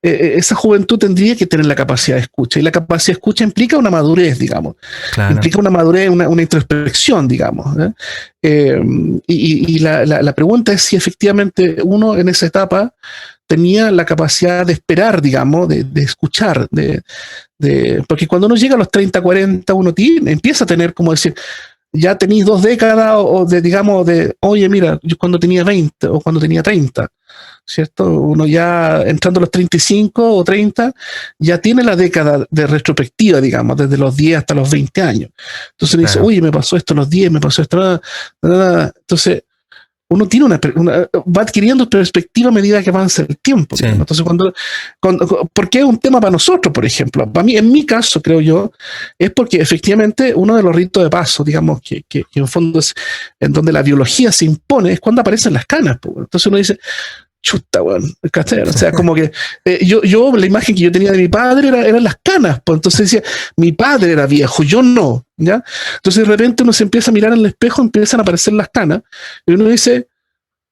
Speaker 2: esa juventud tendría que tener la capacidad de escucha, y la capacidad de escucha implica una madurez, digamos. Claro. Implica una madurez, una introspección, digamos. Y la pregunta es si efectivamente uno en esa etapa tenía la capacidad de esperar, digamos, de escuchar, porque cuando uno llega a los 30, 40, uno empieza a tener, como decir, ya tenéis 2 décadas oye, mira, yo cuando tenía 20 o cuando tenía 30, ¿cierto? Uno ya entrando a los 35 o 30, ya tiene la década de retrospectiva, digamos, desde los 10 hasta los 20 años. Entonces uno dice, oye, me pasó esto a los 10, me pasó esto. Entonces, uno tiene va adquiriendo perspectiva a medida que avanza el tiempo. Sí. Entonces, porque es un tema para nosotros, por ejemplo. Para mí, en mi caso, creo yo, es porque efectivamente uno de los ritos de paso, digamos, que en fondo es en donde la biología se impone, es cuando aparecen las canas. Entonces uno dice, chuta, bueno, ¿cachai? O sea, como que yo la imagen que yo tenía de mi padre eran las canas, pues entonces decía, mi padre era viejo, yo no, ¿ya? Entonces de repente uno se empieza a mirar en el espejo, empiezan a aparecer las canas, y uno dice,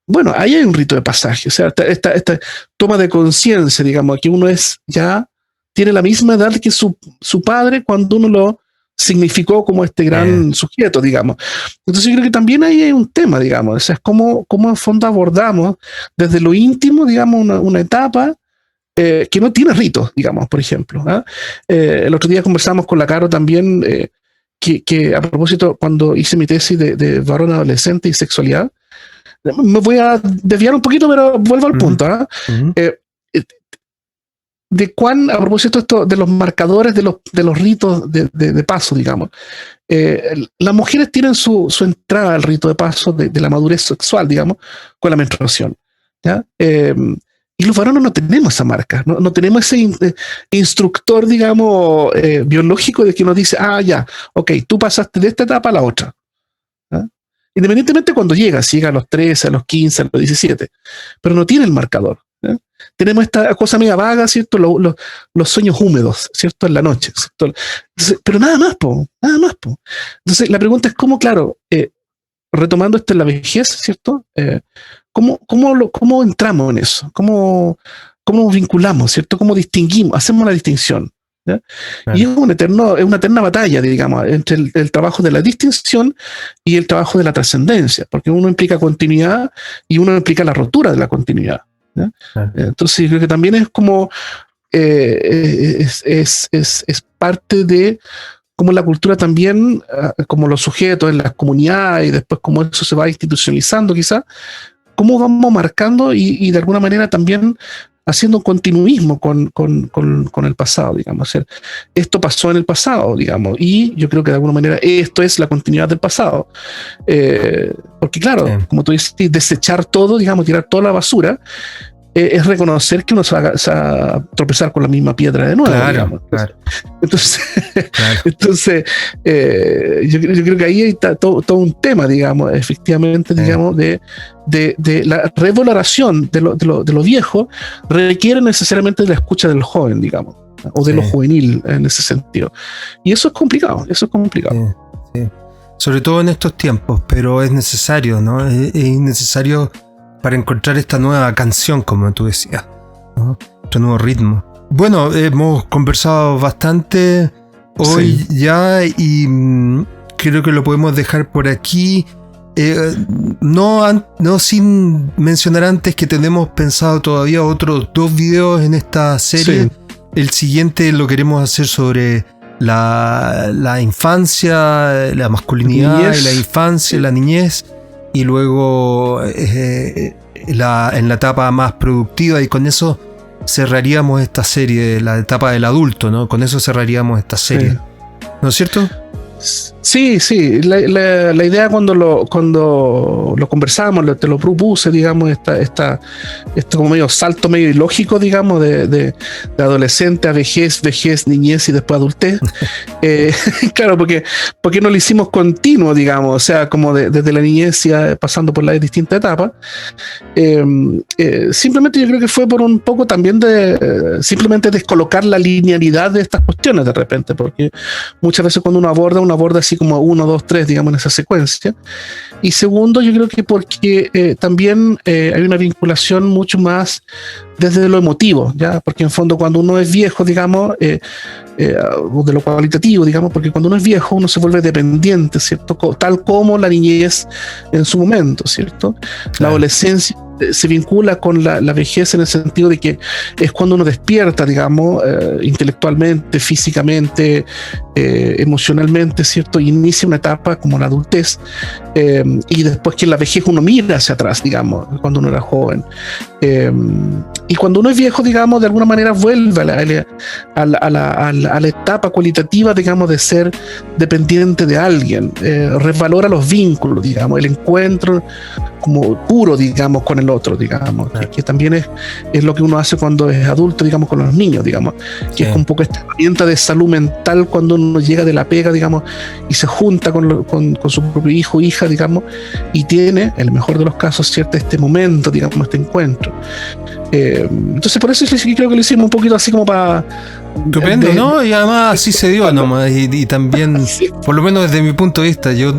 Speaker 2: bueno, ahí hay un rito de pasaje, o sea, esta toma de conciencia, digamos, que uno ya tiene la misma edad que su padre cuando uno lo significó como este gran sujeto, digamos. Entonces yo creo que también ahí hay un tema, digamos, o sea, es cómo en fondo abordamos desde lo íntimo, digamos, una etapa que no tiene ritos, digamos, por ejemplo. El otro día conversamos con la Caro también, que a propósito, cuando hice mi tesis de varón adolescente y sexualidad, me voy a desviar un poquito, pero vuelvo al punto. De cuán, a propósito esto, de los marcadores de los ritos de paso, digamos. Las mujeres tienen su entrada al rito de paso de la madurez sexual, digamos, con la menstruación, ¿ya? Y los varones no tenemos esa marca, no tenemos ese instructor, digamos, biológico de que nos dice, ya, ok, tú pasaste de esta etapa a la otra. ¿Ya? Independientemente cuando llega, si llega a los 13, a los 15, a los 17, pero no tiene el marcador. ¿Ya? Tenemos esta cosa media vaga, ¿cierto? Los sueños húmedos, ¿cierto? En la noche, ¿cierto? Entonces, pero nada más, nada más. Entonces, la pregunta es cómo, claro, retomando esto en la vejez, ¿cierto? ¿Cómo entramos en eso? ¿Cómo nos vinculamos, ¿cierto? ¿Cómo distinguimos? Hacemos la distinción. ¿Ya? Claro. Y es una eterna batalla, digamos, entre el trabajo de la distinción y el trabajo de la trascendencia, porque uno implica continuidad y uno implica la rotura de la continuidad. Claro. Entonces creo que también es como es parte de cómo la cultura también, como los sujetos en las comunidades y después cómo eso se va institucionalizando quizás, cómo vamos marcando y de alguna manera también haciendo un continuismo con el pasado, digamos. O sea, esto pasó en el pasado, digamos, y yo creo que de alguna manera esto es la continuidad del pasado. Porque claro, como tú dices, desechar todo, digamos, tirar toda la basura, es reconocer que uno se va a tropezar con la misma piedra de nuevo. Claro. Entonces yo creo que ahí está todo un tema, digamos, efectivamente, digamos, de la revaloración de lo viejo requiere necesariamente de la escucha del joven, digamos, o de lo juvenil en ese sentido. Y eso es complicado,
Speaker 1: Sí. Sobre todo en estos tiempos, pero es necesario, ¿no? Es necesario para encontrar esta nueva canción, como tú decías, ¿no? Este nuevo ritmo. Bueno, hemos conversado bastante hoy ya y creo que lo podemos dejar por aquí. No sin mencionar antes que tenemos pensado todavía otros 2 videos en esta serie. Sí. El siguiente lo queremos hacer sobre la infancia, la masculinidad, la infancia, la niñez. Y luego en la etapa más productiva, y con eso cerraríamos esta serie, la etapa del adulto, ¿no? Con eso cerraríamos esta serie. ¿No es cierto?
Speaker 2: Sí, sí, la idea cuando lo conversamos, te lo propuse, digamos, esto como medio salto medio ilógico, digamos, de adolescente a vejez, niñez y después adultez. Claro, porque no lo hicimos continuo, digamos, o sea, como desde la niñez ya pasando por las distintas etapas. Simplemente yo creo que fue por un poco también de simplemente descolocar la linealidad de estas cuestiones de repente, porque muchas veces cuando uno aborda así como 1, 2, 3, digamos, en esa secuencia. Y segundo, yo creo que porque también hay una vinculación mucho más desde lo emotivo, ¿ya? Porque en fondo cuando uno es viejo, digamos, o de lo cualitativo, digamos, porque cuando uno es viejo uno se vuelve dependiente, ¿cierto? Tal como la niñez en su momento, ¿cierto? Claro. La adolescencia se vincula con la vejez en el sentido de que es cuando uno despierta, digamos, intelectualmente, físicamente, emocionalmente, ¿cierto? Y inicia una etapa como la adultez, y después que en la vejez uno mira hacia atrás, digamos, cuando uno era joven. Y cuando uno es viejo, digamos, de alguna manera vuelve a la etapa cualitativa, digamos, de ser dependiente de alguien, revalora los vínculos, digamos, el encuentro como puro, digamos, con el otro, digamos, que también es lo que uno hace cuando es adulto, digamos, con los niños, digamos, que es un poco esta herramienta de salud mental cuando uno llega de la pega, digamos, y se junta con su propio hijo o hija, digamos, y tiene, en el mejor de los casos, cierto, este momento, digamos, este encuentro. Entonces por eso creo que lo hicimos un poquito así como para...
Speaker 1: Estupendo, ¿no? Y además así se dio nomás, y también, sí. Por lo menos desde mi punto de vista, yo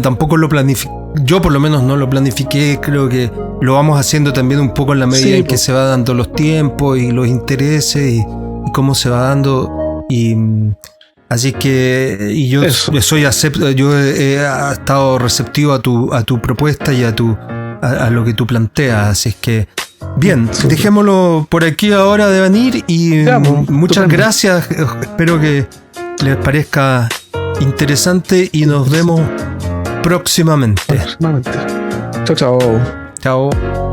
Speaker 1: tampoco lo planifiqué, yo por lo menos no lo planifiqué, creo que lo vamos haciendo también un poco en la medida en que se va dando los tiempos y los intereses y cómo se va dando, y así que y yo he estado receptivo a tu propuesta y a lo que tú planteas, así es que bien, dejémoslo por aquí ahora, Devanir, y muchas gracias, espero que les parezca interesante y nos vemos próximamente.
Speaker 2: Chao, chao.
Speaker 1: Chao.